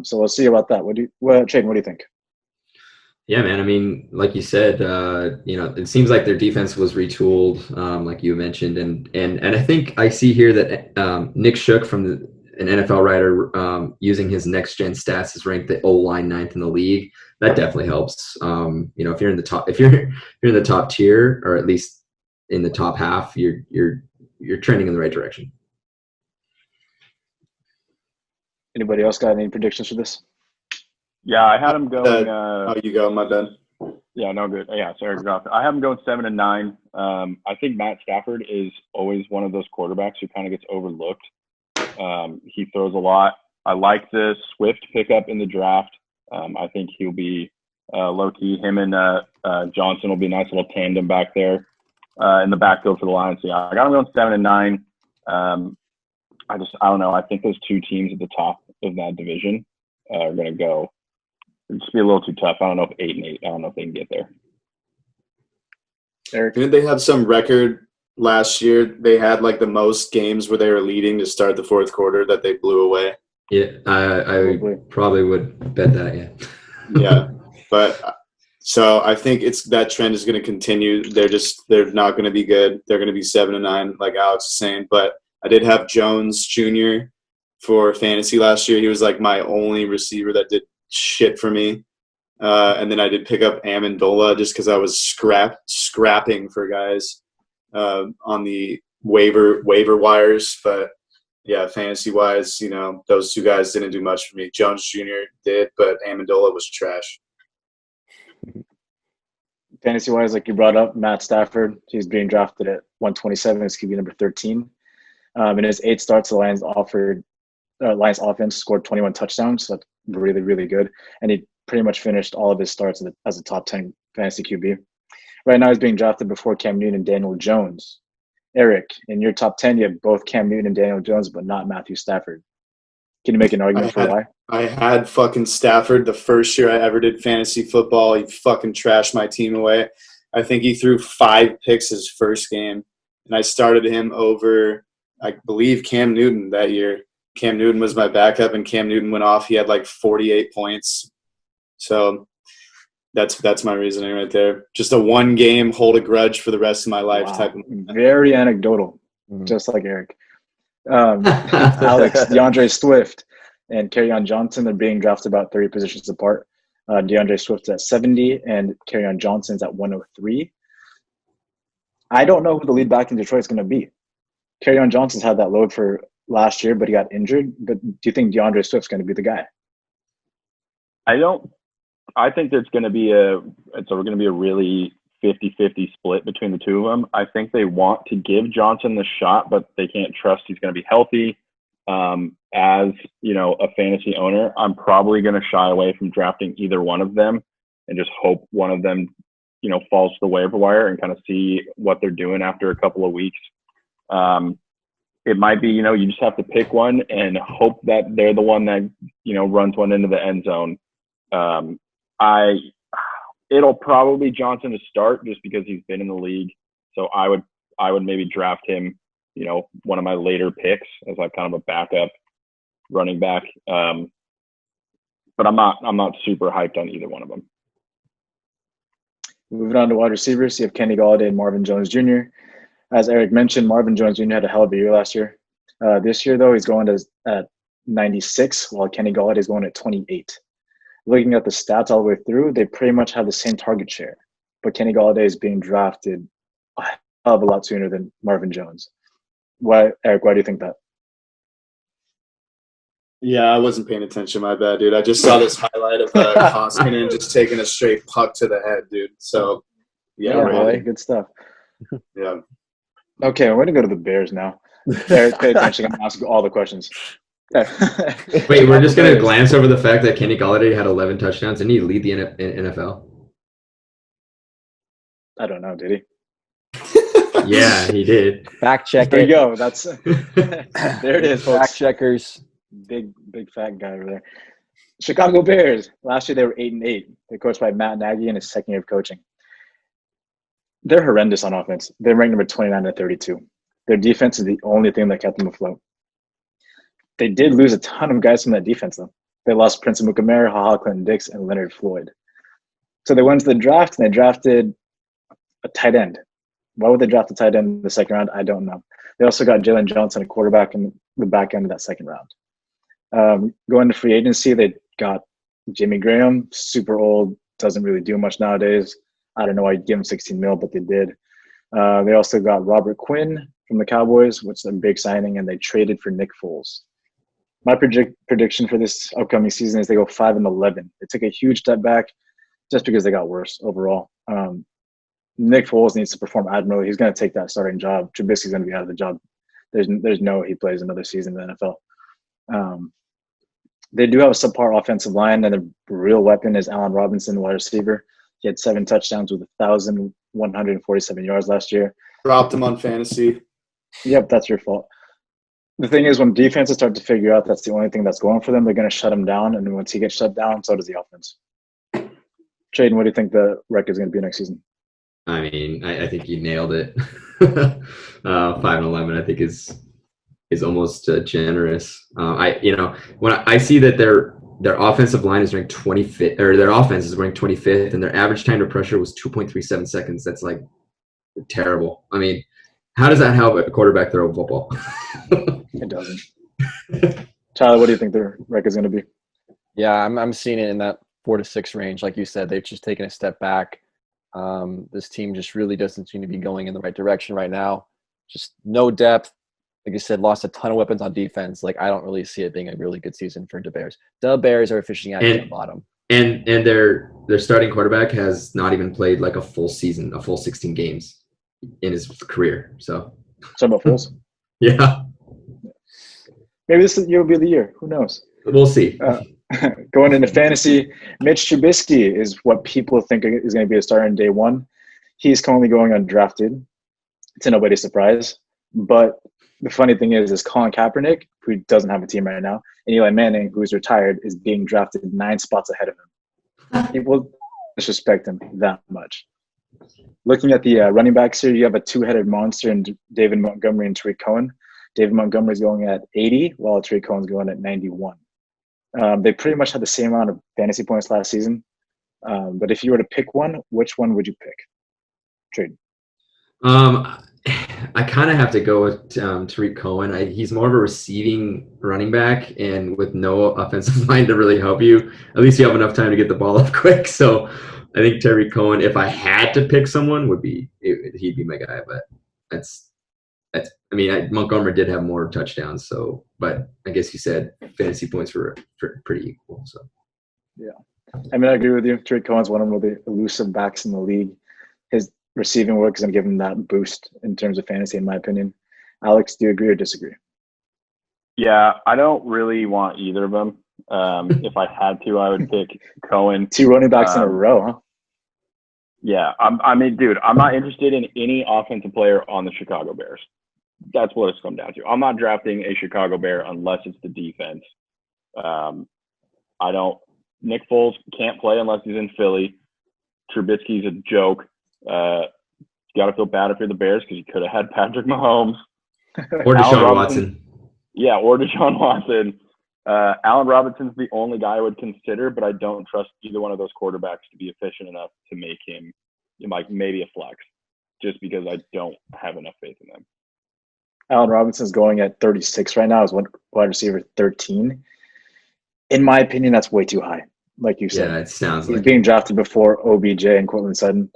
So we'll see about that. Chayton, what do you think? Yeah, man. I mean, like you said, it seems like their defense was retooled, like you mentioned, and I think I see here that Nick Shook from an NFL writer using his next gen stats has ranked the O-line 9th in the league. That definitely helps. If you're in the top tier, or at least in the top half, you're trending in the right direction. Anybody else got any predictions for this? Yeah, I had him going. How you go, my bad? Yeah, no good. Yeah, sorry, I have him going 7-9. I think Matt Stafford is always one of those quarterbacks who kind of gets overlooked. He throws a lot. I like the Swift pickup in the draft. I think he'll be low key. Him and Johnson will be a nice little tandem back there in the backfield for the Lions. So yeah, I got him going 7-9. I don't know. I think those 2 teams at the top of that division are going to go. It'll just be a little too tough. I don't know if 8-8. I don't know if they can get there. Eric? Didn't they have some record last year? They had like the most games where they were leading to start the 4th quarter that they blew away. Yeah, I probably would bet that. Yeah. Yeah, but so I think that trend is going to continue. They're not going to be good. They're going to be 7-9, like Alex is saying. But I did have Jones Jr. for fantasy last year. He was like my only receiver that did shit for me. And then I did pick up Amendola just because I was scrapping for guys on the waiver wires. But yeah, fantasy wise, those 2 guys didn't do much for me. Jones Jr. did, but Amendola was trash. Fantasy wise, like you brought up, Matt Stafford, he's being drafted at 127. It's going to be number 13. In his 8 starts, the Lions offense scored 21 touchdowns. So that's really, really good. And he pretty much finished all of his starts as a top 10 fantasy QB. Right now, he's being drafted before Cam Newton and Daniel Jones. Eric, in your top 10, you have both Cam Newton and Daniel Jones, but not Matthew Stafford. Can you make an argument for why? I had fucking Stafford the first year I ever did fantasy football. He fucking trashed my team away. I think he threw 5 picks his first game. And I started him over, I believe, Cam Newton that year. Cam Newton was my backup, and Cam Newton went off. He had like 48 points. So that's my reasoning right there. Just a 1 game, hold a grudge for the rest of my life type of. Very anecdotal, just like Eric. Alex, DeAndre Swift, and Kerryon Johnson are being drafted about 30 positions apart. DeAndre Swift's at 70, and Kerryon Johnson's at 103. I don't know who the lead back in Detroit is going to be. Kerryon Johnson's had that load for last year, but he got injured. But do you think DeAndre Swift's going to be the guy? I think there's going to be a really 50-50 split between the 2 of them. I think they want to give Johnson the shot, but they can't trust he's going to be healthy. As a fantasy owner, I'm probably going to shy away from drafting either one of them and just hope one of them, falls to the waiver wire and kind of see what they're doing after a couple of weeks. It might be, you just have to pick one and hope that they're the one that, runs one into the end zone. It'll probably be Johnson to start just because he's been in the league. So I would maybe draft him, one of my later picks as like kind of a backup running back. But I'm not super hyped on either one of them. Moving on to wide receivers, you have Kenny Golladay and Marvin Jones Jr. As Eric mentioned, Marvin Jones Jr. had a hell of a year last year. This year, though, he's going at 96, while Kenny Galladay is going at 28. Looking at the stats all the way through, they pretty much have the same target share. But Kenny Galladay is being drafted a hell of a lot sooner than Marvin Jones. Why, Eric, why do you think that? Yeah, I wasn't paying attention. My bad, dude. I just saw this highlight of Koskinen just taking a straight puck to the head, dude. So, yeah, boy, good stuff. Yeah. Okay, we're going to go to the Bears now. Eric, pay attention. I'm going to ask all the questions. Wait, we're just going to glance over the fact that Kenny Galladay had 11 touchdowns. Didn't he lead the NFL? I don't know, did he? Yeah, he did. Fact check. There you go. That's there it is, folks. Fact checkers. Big fat guy over there. Chicago Bears. Last year they were 8-8. They're coached by Matt Nagy in his second year of coaching. They're horrendous on offense. They're ranked number 29 to 32. Their defense is the only thing that kept them afloat. They did lose a ton of guys from that defense, though. They lost Prince Amukamara, HaHa Clinton-Dix, and Leonard Floyd. So they went to the draft, and they drafted a tight end. Why would they draft a tight end in the second round? I don't know. They also got Jalen Johnson, a quarterback, in the back end of that second round. Going to free agency, they got Jimmy Graham, super old, doesn't really do much nowadays. I don't know why you'd give him $16 million, but they did. They also got Robert Quinn from the Cowboys, which is a big signing, and they traded for Nick Foles. My prediction for this upcoming season is they go 5-11. They took a huge step back just because they got worse overall. Nick Foles needs to perform admirably. He's going to take that starting job. Trubisky's going to be out of the job. There's no way he plays another season in the NFL. They do have a subpar offensive line, and the real weapon is Allen Robinson, wide receiver. He had 7 touchdowns with 1,147 yards last year. Dropped him on fantasy. Yep, that's your fault. The thing is, when defenses start to figure out that's the only thing that's going for them, they're going to shut him down. And once he gets shut down, so does the offense. Traden, what do you think the record is going to be next season? I mean, I think you nailed it. 5-11, I think is almost generous. When I see that their offensive line is ranked 25th, or their offense is ranked 25th, and their average time to pressure was 2.37 seconds. That's like terrible. I mean, how does that help a quarterback throw a football? It doesn't. Tyler, what do you think their record is going to be? Yeah, I'm seeing it in that 4 to 6 range. Like you said, they've just taken a step back. This team just really doesn't seem to be going in the right direction right now. Just no depth. Like I said, lost a ton of weapons on defense. Like, I don't really see it being a really good season for the Bears. The Bears are fishing out at the bottom. And their starting quarterback has not even played like a full season, a full 16 games in his career. So about Foles? Yeah. Maybe this year will be the year. Who knows? We'll see. Going into fantasy, Mitch Trubisky is what people think is going to be a starter in day one. He's currently going undrafted, to nobody's surprise. But the funny thing is Colin Kaepernick, who doesn't have a team right now, and Eli Manning, who's retired, is being drafted 9 spots ahead of him. People disrespect him that much. Looking at the running backs here, you have a 2-headed monster in David Montgomery and Tariq Cohen. David Montgomery is going at 80, while Tariq Cohen's going at 91. They pretty much had the same amount of fantasy points last season. But if you were to pick one, which one would you pick? Trade. I kind of have to go with Tariq Cohen. He's more of a receiving running back, and with no offensive line to really help you, at least you have enough time to get the ball up quick. So I think Tariq Cohen, if I had to pick someone, he'd be my guy. But Montgomery did have more touchdowns, but I guess you said fantasy points were pretty equal. So yeah, I agree with you. Tariq Cohen's one of the elusive backs in the league. His receiving work is going to give him that boost in terms of fantasy, in my opinion. Alex, do you agree or disagree? Yeah, I don't really want either of them. If I had to, I would pick Cohen. 2 running backs in a row, huh? Yeah, dude, I'm not interested in any offensive player on the Chicago Bears. That's what it's come down to. I'm not drafting a Chicago Bear unless it's the defense. Nick Foles can't play unless he's in Philly. Trubisky's a joke. Got to feel bad if you're the Bears because you could have had Patrick Mahomes. Or Deshaun Watson. Yeah, or Deshaun Watson. Allen Robinson's the only guy I would consider, but I don't trust either one of those quarterbacks to be efficient enough to make him like maybe a flex, just because I don't have enough faith in them. Allen Robinson's going at 36 right now as wide receiver 13. In my opinion, that's way too high. Like you said, Yeah, it sounds he's like being drafted before OBJ and Cortland Sutton.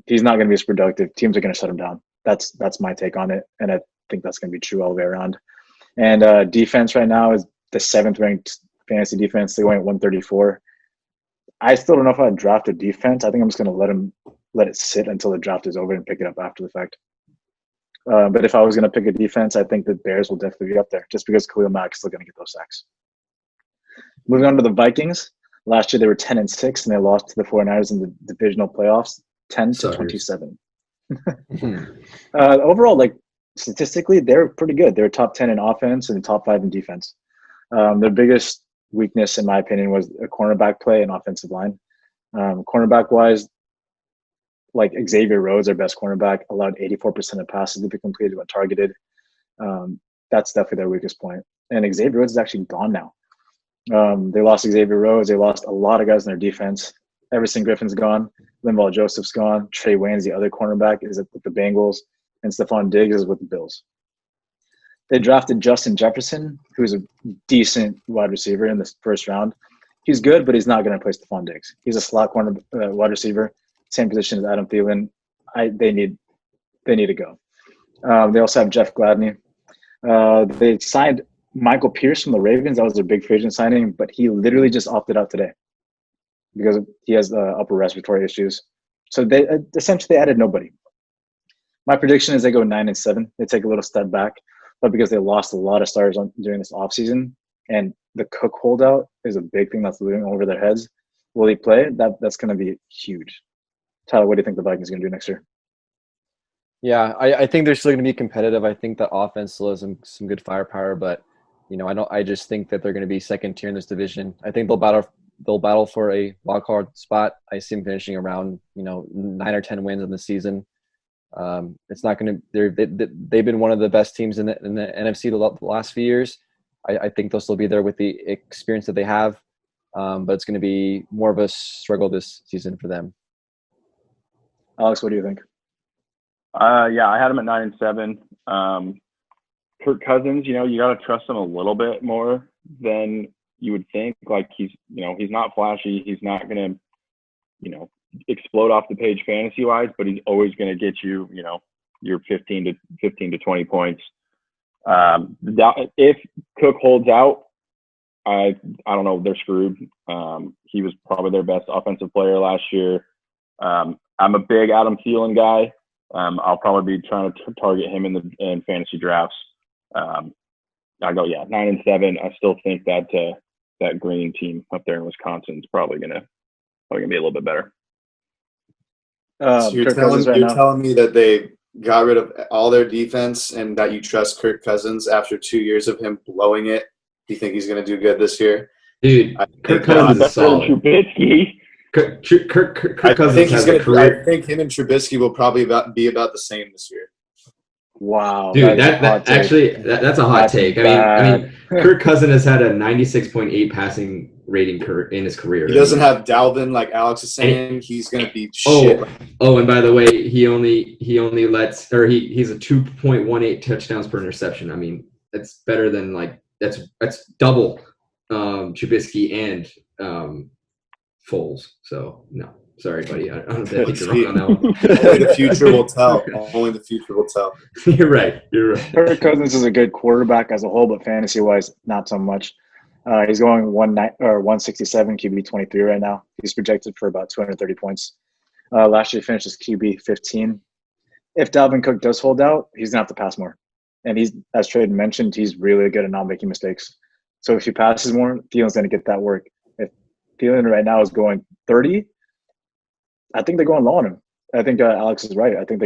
He's not going to be as productive. Teams are going to shut him down. That's my take on it, and I think that's going to be true all the way around. And defense right now is the 7th ranked fantasy defense. They're going at 134. I still don't know if I'd draft a defense. I think I'm just going to let it sit until the draft is over and pick it up after the fact. But if I was going to pick a defense, I think the Bears will definitely be up there just because Khalil Mack is still going to get those sacks. Moving on to the Vikings. Last year they were 10-6 and they lost to the 49ers in the divisional playoffs, 10-27. Overall, like statistically, they're pretty good. They're top 10 in offense and top 5 in defense. Their biggest weakness, in my opinion, was a cornerback play and offensive line. Cornerback-wise, like Xavier Rhodes, their best cornerback, allowed 84% of passes to be completed when targeted. That's definitely their weakest point. And Xavier Rhodes is actually gone now. They lost Xavier Rhodes. They lost a lot of guys in their defense. Everson Griffin's gone. Linval Joseph's gone. Trey Wayne's the other cornerback is with the Bengals. And Stephon Diggs is with the Bills. They drafted Justin Jefferson, who's a decent wide receiver in the first round. He's good, but he's not going to replace Stephon Diggs. He's a slot corner wide receiver, same position as Adam Thielen. They need to go. They also have Jeff Gladney. They signed Michael Pierce from the Ravens. That was their big free agent signing, but he literally just opted out today because he has upper respiratory issues. So they essentially added nobody. My prediction is they go 9-7. They take a little step back, but because they lost a lot of stars during this offseason, and the Cook holdout is a big thing that's looming over their heads. Will he play? That's going to be huge. Tyler, what do you think the Vikings are going to do next year? Yeah, I think they're still going to be competitive. I think that offense still has some good firepower, but I just think that they're going to be second tier in this division. I think they'll battle for a wild card spot. I see them finishing around 9 or 10 wins in the season. It's not going to. They've been one of the best teams in the NFC the last few years. I think they'll still be there with the experience that they have, but it's going to be more of a struggle this season for them. Alex, what do you think? Yeah, I had him at 9-7. Kirk Cousins, you got to trust him a little bit more than you would think. Like he's not flashy. He's not going to, explode off the page fantasy wise, but he's always going to get you, your 15 to 20 points. If Cook holds out, I don't know, they're screwed. He was probably their best offensive player last year. I'm a big Adam Thielen guy. I'll probably be trying to target him in fantasy drafts. I go 9-7. I still think that green team up there in Wisconsin is probably gonna be a little bit better. So you're telling me that they got rid of all their defense and that you trust Kirk Cousins after 2 years of him blowing it? Do you think he's going to do good this year? Dude, Kirk Cousins is solid. Trubisky. Kirk Cousins has a career. I think him and Trubisky will probably be about the same this year. Wow, dude, that's a hot take. I mean, Kirk Cousins has had a 96.8 passing rating in his career. He doesn't have Dalvin, like Alex is saying. He's gonna be shit. Oh, and by the way, he only he's a 2.18 touchdowns per interception. I mean, that's better than that's double Trubisky and Foles. So no. Sorry, buddy. I don't think you're wrong on that one. Only the future will tell. Only the future will tell. You're right. Kirk Cousins is a good quarterback as a whole, but fantasy-wise, not so much. He's going 167 QB 23 right now. He's projected for about 230 points. Last year, he finished as QB 15. If Dalvin Cook does hold out, he's gonna have to pass more. And he's, as Trey mentioned, he's really good at not making mistakes. So if he passes more, Thielen's gonna get that work. If Thielen right now is going 30. I think they're going low on him. I think Alex is right. I think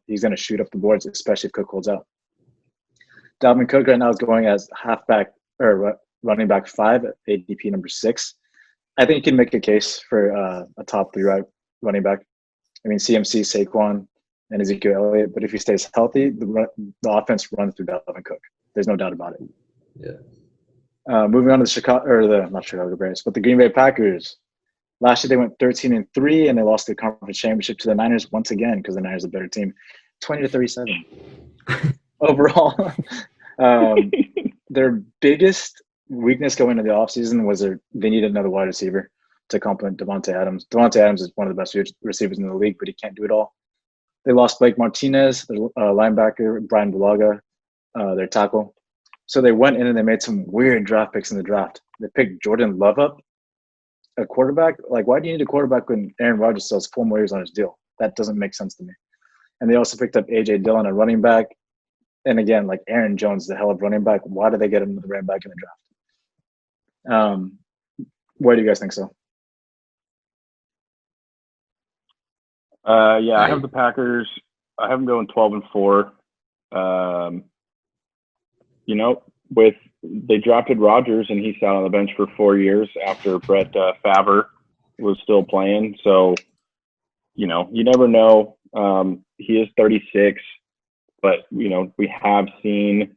he's gonna shoot up the boards, especially if Cook holds out. Dalvin Cook right now is going as halfback or running back 5 at ADP number 6. I think you can make a case for a top 3 running back. I mean, CMC, Saquon, and Ezekiel Elliott. But if he stays healthy, the offense runs through Dalvin Cook. There's no doubt about it. Yeah. Moving on to Chicago Bears, but the Green Bay Packers. Last year they went 13-3 and they lost the conference championship to the Niners once again because the Niners are a better team, 20-37. overall, their biggest weakness going into the offseason was they needed another wide receiver to complement Devontae Adams. Devontae Adams is one of the best receivers in the league, but he can't do it all. They lost Blake Martinez, their linebacker, Brian Bulaga, their tackle. So they went in and they made some weird draft picks in the draft. They picked Jordan Love up, a quarterback. Like, why do you need a quarterback when Aaron Rodgers still has 4 more years on his deal? That doesn't make sense to me. And they also picked up A.J. Dillon, a running back. And again, like Aaron Jones, the hell of running back. Why did they get him the running back in the draft? Where do you guys think so? Yeah, I have the Packers. I have them going 12-4. They drafted Rodgers and he sat on the bench for 4 years after Brett Favre was still playing. So, you never know. He is 36, but we have seen,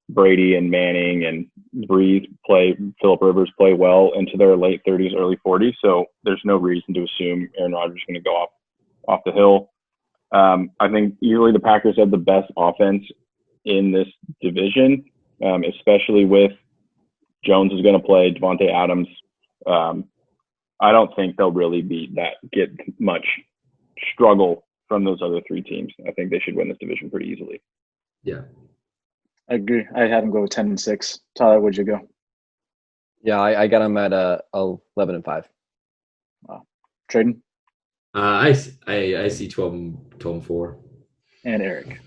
Brady and Manning and Breeze Phillip Rivers play well into their late 30s, early 40s. So there's no reason to assume Aaron Rodgers is going to go off the hill. I think usually the Packers have the best offense in this division, especially with Jones is going to play, Devontae Adams. I don't think they'll really get much struggle from those other 3 teams. I think they should win this division pretty easily. Yeah. I agree. I had them go 10-6. Tyler, where'd you go? Yeah, I got them at 11-5. Wow. Traden? I see 12-4. And Eric?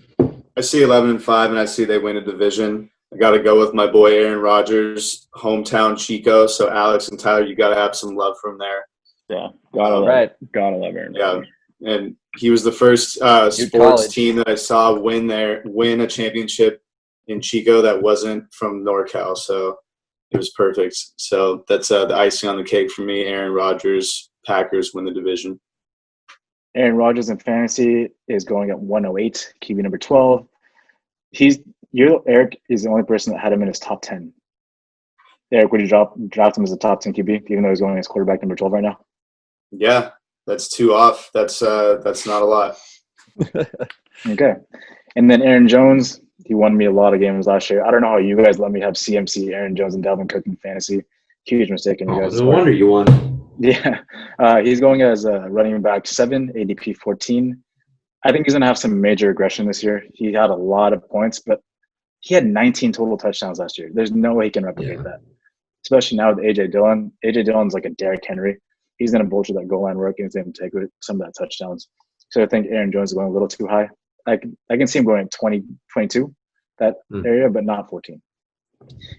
I see 11-5, and I see they win a division. I got to go with my boy Aaron Rodgers, hometown Chico. So Alex and Tyler, you got to have some love from there. Yeah, gotta love Aaron. Yeah, and he was the first sports team that I saw win a championship in Chico that wasn't from NorCal. So it was perfect. So that's the icing on the cake for me. Aaron Rodgers, Packers win the division. Aaron Rodgers in fantasy is going at 108, QB number 12. Eric is the only person that had him in his top 10. Eric, would you draft him as a top 10 QB, even though he's going as quarterback number 12 right now? Yeah, that's 2 off. That's not a lot. Okay. And then Aaron Jones, he won me a lot of games last year. I don't know how you guys let me have CMC, Aaron Jones, and Dalvin Cook in fantasy. Huge mistake in you guys. No wonder you won. Yeah. He's going as a running back 7, ADP 14. I think he's going to have some major regression this year. He had a lot of points, but he had 19 total touchdowns last year. There's no way he can replicate that, especially now with A.J. Dillon. A.J. Dillon's like a Derrick Henry. He's going to bullshit that goal line work and he's going to take some of that touchdowns. So I think Aaron Jones is going a little too high. I can see him going at 20, 22, that area, but not 14.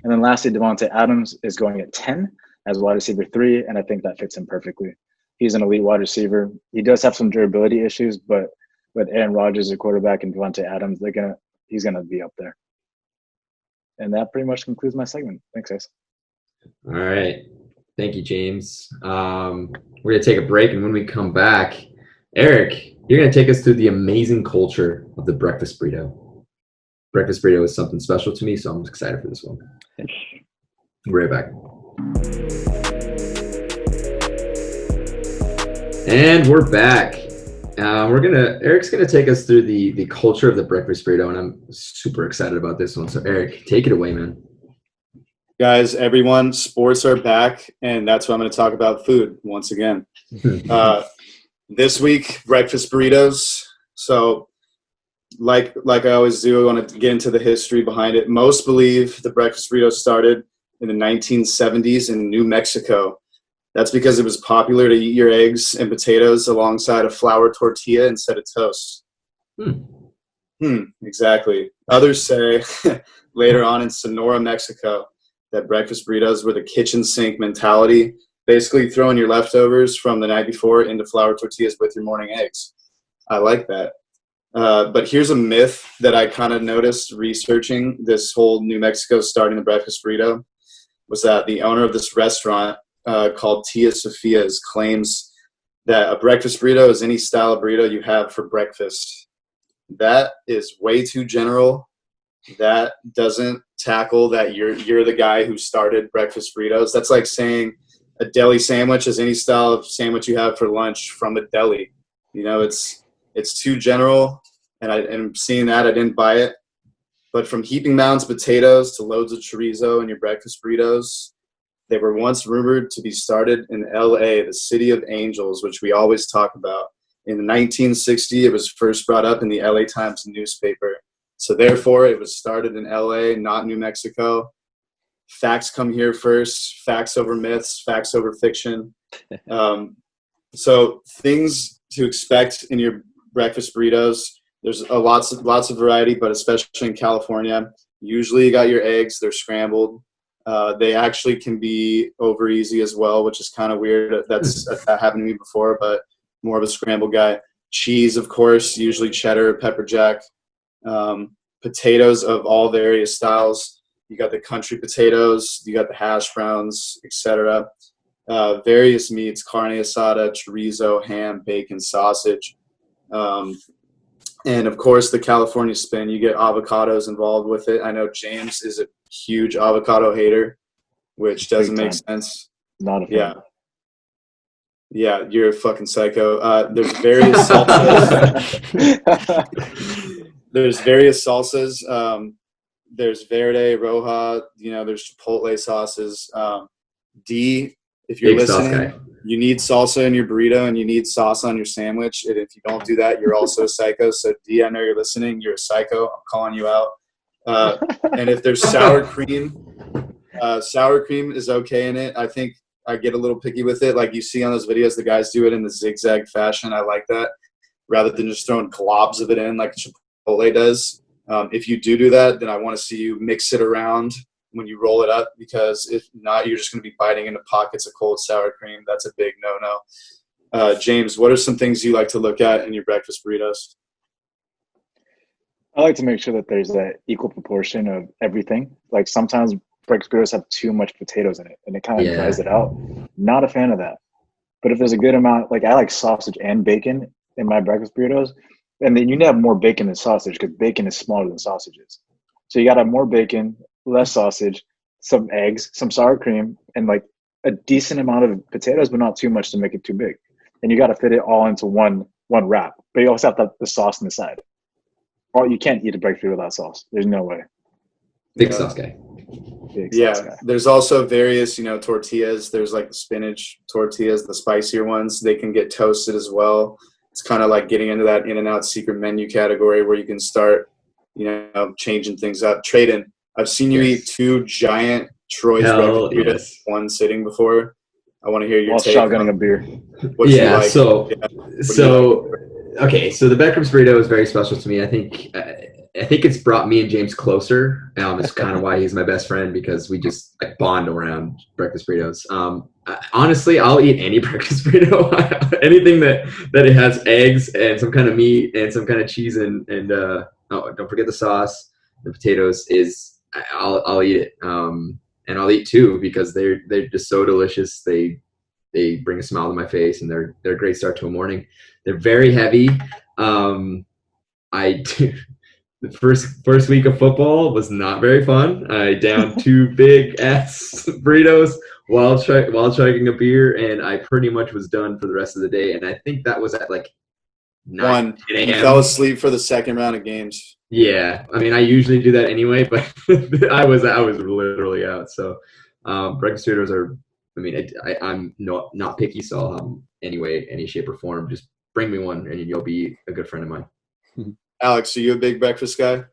And then lastly, Devontae Adams is going at 10 as wide receiver 3, and I think that fits him perfectly. He's an elite wide receiver. He does have some durability issues, but with Aaron Rodgers, a quarterback, and Devontae Adams, he's gonna be up there. And that pretty much concludes my segment. Thanks, guys. All right. Thank you, James. We're going to take a break, and when we come back, Eric, you're going to take us through the amazing culture of the breakfast burrito. Breakfast burrito is something special to me, so I'm excited for this one. We'll be right back. And we're back. Eric's gonna take us through the culture of the breakfast burrito, and I'm super excited about this one. So Eric, take it away, man. Guys, everyone, sports are back, and that's why I'm going to talk about food once again. This week, breakfast burritos. So, like I always do, I want to get into the history behind it. Most believe the breakfast burrito started in the 1970s in New Mexico. That's because it was popular to eat your eggs and potatoes alongside a flour tortilla instead of toast. Exactly. Others say later on in Sonora, Mexico, that breakfast burritos were the kitchen sink mentality, basically throwing your leftovers from the night before into flour tortillas with your morning eggs. I like that. But here's a myth that I kind of noticed researching this whole New Mexico starting the breakfast burrito, was that the owner of this restaurant called Tia Sophia's claims that a breakfast burrito is any style of burrito you have for breakfast. That is way too general. That doesn't tackle that you're the guy who started breakfast burritos. That's like saying a deli sandwich is any style of sandwich you have for lunch from a deli. You know, it's too general. and seeing that, I didn't buy it. But from heaping mounds of potatoes to loads of chorizo in your breakfast burritos, they were once rumored to be started in L.A., the city of angels, which we always talk about. In 1960, it was first brought up in the L.A. Times newspaper. So therefore, it was started in L.A., not New Mexico. Facts come here first. Facts over myths. Facts over fiction. So things to expect in your breakfast burritos. There's lots of variety, but especially in California, usually you got your eggs. They're scrambled. They actually can be over easy as well, which is kind of weird. That happened to me before, but more of a scrambled guy. Cheese, of course, usually cheddar, pepper jack. Potatoes of all various styles. You got the country potatoes. You got the hash browns, etc. Various meats: carne asada, chorizo, ham, bacon, sausage. And of course, the California spin. You get avocados involved with it. I know James is a huge avocado hater, which doesn't make sense. Not a fan. Yeah, you're a fucking psycho. There's various salsas. There's various salsas. There's verde, roja. There's chipotle sauces. If you're listening, you need salsa in your burrito and you need sauce on your sandwich. And if you don't do that, you're also a psycho. So D, I know you're listening. You're a psycho. I'm calling you out. And if there's sour cream is okay in it. I think I get a little picky with it. Like you see on those videos, the guys do it in the zigzag fashion. I like that rather than just throwing globs of it in like Chipotle does. If you do that, then I want to see you mix it around when you roll it up, because if not, you're just going to be biting into pockets of cold sour cream. That's a big no-no. James, what are some things you like to look at in your breakfast burritos? I like to make sure that there's that equal proportion of everything. Like sometimes breakfast burritos have too much potatoes in it, and it kind of dries it out. Not a fan of that. But if there's a good amount, like I like sausage and bacon in my breakfast burritos, and then you need to have more bacon than sausage because bacon is smaller than sausages. So you got to have more bacon, less sausage, some eggs, some sour cream, and like a decent amount of potatoes, but not too much to make it too big. And you got to fit it all into one wrap. But you also have the sauce on the side. Or you can't eat a breakfast burrito without sauce. There's no way. Big sauce guy. There's also various, tortillas. There's like the spinach tortillas, the spicier ones. They can get toasted as well. It's kind of like getting into that In-N-Out secret menu category where you can start, changing things up. Trayden, I've seen you eat 2 giant Troy's breakfast burritos in one sitting before. I want to hear your take. Shotgunning a beer. Okay, so the breakfast burrito is very special to me. I think it's brought me and James closer. It's kind of why he's my best friend, because we just bond around breakfast burritos. Honestly, I'll eat any breakfast burrito. Anything that it has eggs and some kind of meat and some kind of cheese and don't forget the sauce. The potatoes I'll eat it. And I'll eat 2 because they're just so delicious. They bring a smile to my face, and they're a great start to a morning. They're very heavy. The first week of football was not very fun. I downed 2 big ass burritos while chugging a beer, and I pretty much was done for the rest of the day. And I think that was at 9 a.m. You fell asleep for the second round of games. Yeah, I mean, I usually do that anyway, but I was literally out. So breakfast burritos are. I mean, I'm not picky, so I'll have them any shape or form. Just bring me one, and you'll be a good friend of mine. Alex, are you a big breakfast guy?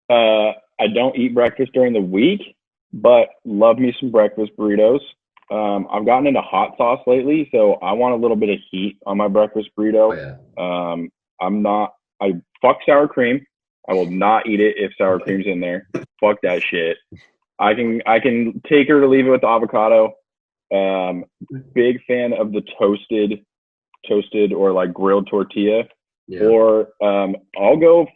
I don't eat breakfast during the week, but love me some breakfast burritos. I've gotten into hot sauce lately, so I want a little bit of heat on my breakfast burrito. Oh, yeah. I fuck sour cream. I will not eat it if sour cream's in there. Fuck that shit. I can take her to leave it with the avocado. Big fan of the toasted or grilled tortilla. Yeah. Or I'll go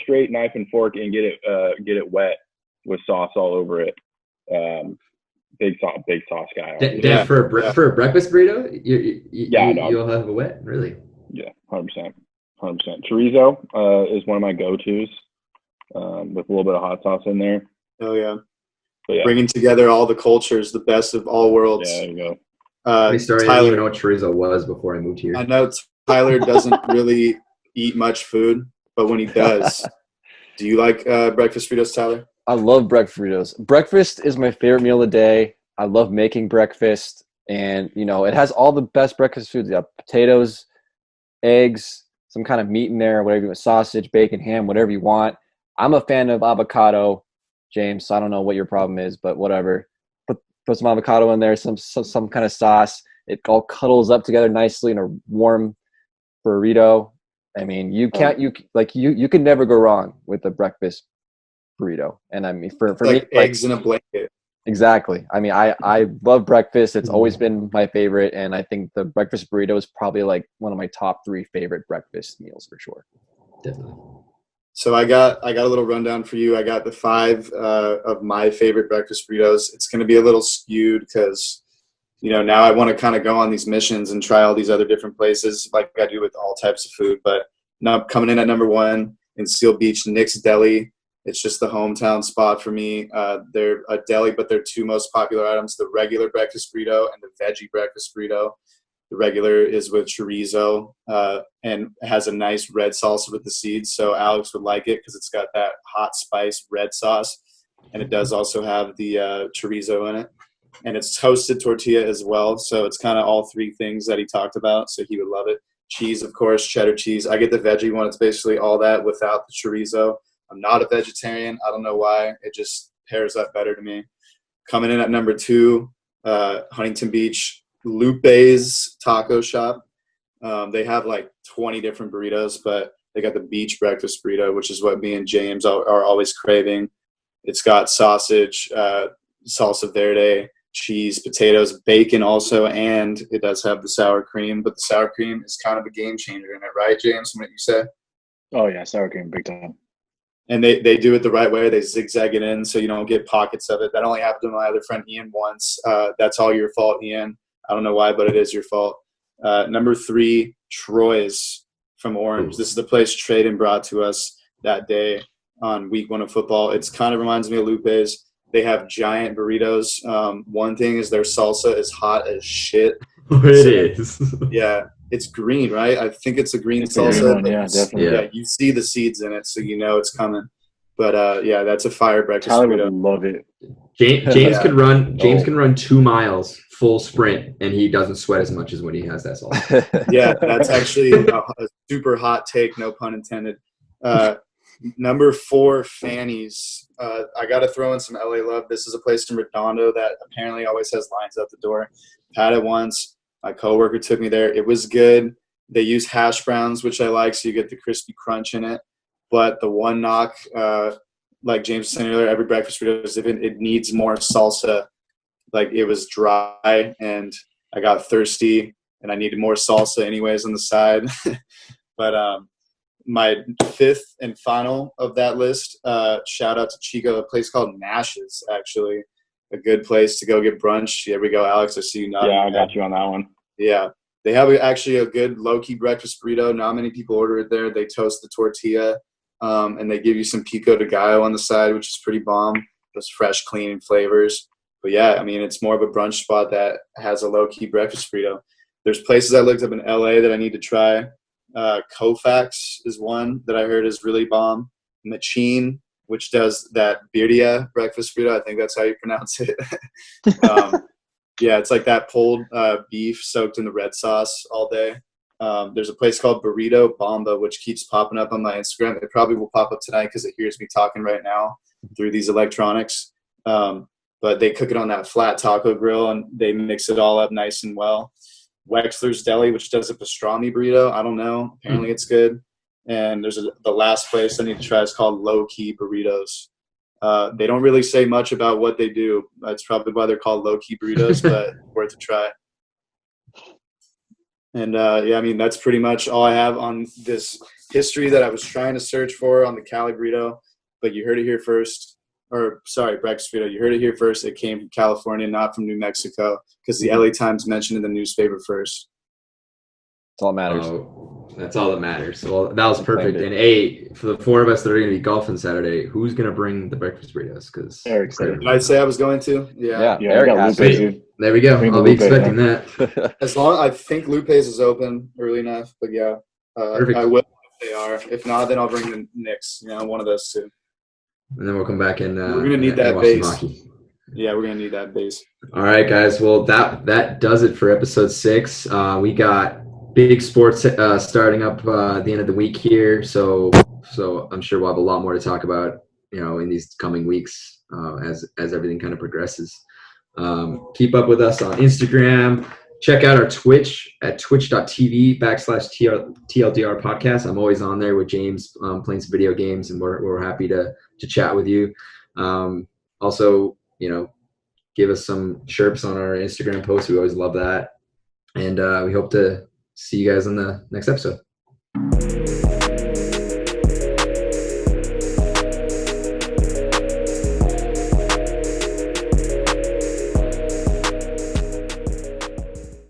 straight knife and fork and get it wet with sauce all over it. Big sauce guy. For a breakfast burrito, you'll have a wet, really? Yeah, 100%. Chorizo is one of my go-tos with a little bit of hot sauce in there. Oh yeah. Bringing together all the cultures, the best of all worlds. Yeah, there you go. I didn't even know what chorizo was before I moved here. I know Tyler doesn't really eat much food, but when he does, do you like breakfast burritos, Tyler? I love breakfast burritos. Breakfast is my favorite meal of the day. I love making breakfast, and it has all the best breakfast foods. You have potatoes, eggs, some kind of meat in there, whatever you want, sausage, bacon, ham, whatever you want. I'm a fan of avocado, James. So I don't know what your problem is, but whatever. Put some avocado in there, some kind of sauce. It all cuddles up together nicely in a warm burrito. I mean, you can never go wrong with a breakfast burrito. And I mean, for like me, eggs in a blanket. Exactly. I mean, I love breakfast. It's always been my favorite, and I think the breakfast burrito is probably like one of my top 3 favorite breakfast meals for sure. Definitely. So I got a little rundown for you. I got the 5 of my favorite breakfast burritos. It's going to be a little skewed because, now I want to kind of go on these missions and try all these other different places like I do with all types of food. But now coming in at number 1 in Seal Beach, Nick's Deli. It's just the hometown spot for me. They're a deli, but their 2 most popular items, the regular breakfast burrito and the veggie breakfast burrito. The regular is with chorizo and has a nice red salsa with the seeds. So Alex would like it because it's got that hot spice red sauce. And it does also have the chorizo in it. And it's toasted tortilla as well. So it's kind of all 3 things that he talked about. So he would love it. Cheese, of course, cheddar cheese. I get the veggie one. It's basically all that without the chorizo. I'm not a vegetarian. I don't know why. It just pairs up better to me. Coming in at number 2, Huntington Beach, Lupe's Taco Shop. They have like 20 different burritos, but they got the beach breakfast burrito, which is what me and James are always craving. It's got sausage, salsa verde, cheese, potatoes, bacon also, and it does have the sour cream. But the sour cream is kind of a game changer in it, right, James? What you say? Oh, yeah, sour cream, big time. And they do it the right way. They zigzag it in so you don't get pockets of it. That only happened to my other friend Ian once. That's all your fault, Ian. I don't know why, but it is your fault. Number 3, Troy's from Orange. This is the place Traden brought to us that day on week 1 of football. It's kind of reminds me of Lupe's. They have giant burritos. One thing is their salsa is hot as shit. It is. Yeah. It's green, right? I think it's a green It's salsa. a green one, yeah, definitely. Yeah, you see the seeds in it, so you know it's coming. But yeah, that's a fire breakfast Tyler burrito. would love it. James can run. James can run 2 miles full sprint, and he doesn't sweat as much as when he has that salsa. Yeah, that's actually a super hot take, no pun intended. Number 4, Fanny's. I got to throw in some LA love. This is a place in Redondo that apparently always has lines out the door. Had it once. My coworker took me there. It was good. They use hash browns, which I like, so you get the crispy crunch in it. But the one knock, like James was saying earlier, every breakfast burrito is different. It needs more salsa. Like it was dry, and I got thirsty, and I needed more salsa anyways on the side. But my 5th and final of that list, shout out to Chico, a place called Nash's, actually. A good place to go get brunch. Here we go, Alex. I see you nodding. Yeah, I got you on that one. Yeah. They have actually a good low-key breakfast burrito. Not many people order it there. They toast the tortilla, and they give you some pico de gallo on the side, which is pretty bomb. Those fresh, clean flavors. But, yeah, I mean, it's more of a brunch spot that has a low-key breakfast burrito. There's places I looked up in L.A. that I need to try. Koufax is one that I heard is really bomb. Machine, which does that birria breakfast burrito. I think that's how you pronounce it. Yeah, it's like that pulled beef soaked in the red sauce all day. There's a place called Burrito Bomba, which keeps popping up on my Instagram. It probably will pop up tonight because it hears me talking right now through these electronics. But they cook it on that flat taco grill, and they mix it all up nice and well. Wexler's Deli, which does a pastrami burrito. I don't know. Apparently it's good. And there's the last place I need to try is called Low Key Burritos. They don't really say much about what they do. That's probably why they're called Low Key Burritos, but worth a try. And yeah, I mean, that's pretty much all I have on this history that I was trying to search for on the Cali burrito. But you heard it here first. Or, sorry, breakfast burrito. You heard it here first. It came from California, not from New Mexico, because the LA Times mentioned in the newspaper first. That's all that matters. Oh, that's all that matters. Well, that was perfect. And hey, for the 4 of us that are going to be golfing Saturday, who's going to bring the breakfast burritos? Because Eric's there. Did I say I was going to? Yeah. Yeah, Eric I got has Lupe, to. dude. there we go. Bring I'll the be Lupe, expecting that. As long I think Lupe's is open early enough, but yeah, Perfect. I will They are. If not, then I'll bring the Knicks. One of those two. And then we'll come back and we're gonna need that watch some base. hockey. Yeah, we're gonna need that base. All right, guys. Well, that does it for episode 6. We got big sports starting up at the end of the week here, so I'm sure we'll have a lot more to talk about, in these coming weeks as everything kind of progresses. Keep up with us on Instagram. Check out our Twitch at twitch.tv/TLDR podcast. I'm always on there with James playing some video games, and we're happy to chat with you. Also, give us some chirps on our Instagram posts. We always love that. And we hope to see you guys on the next episode.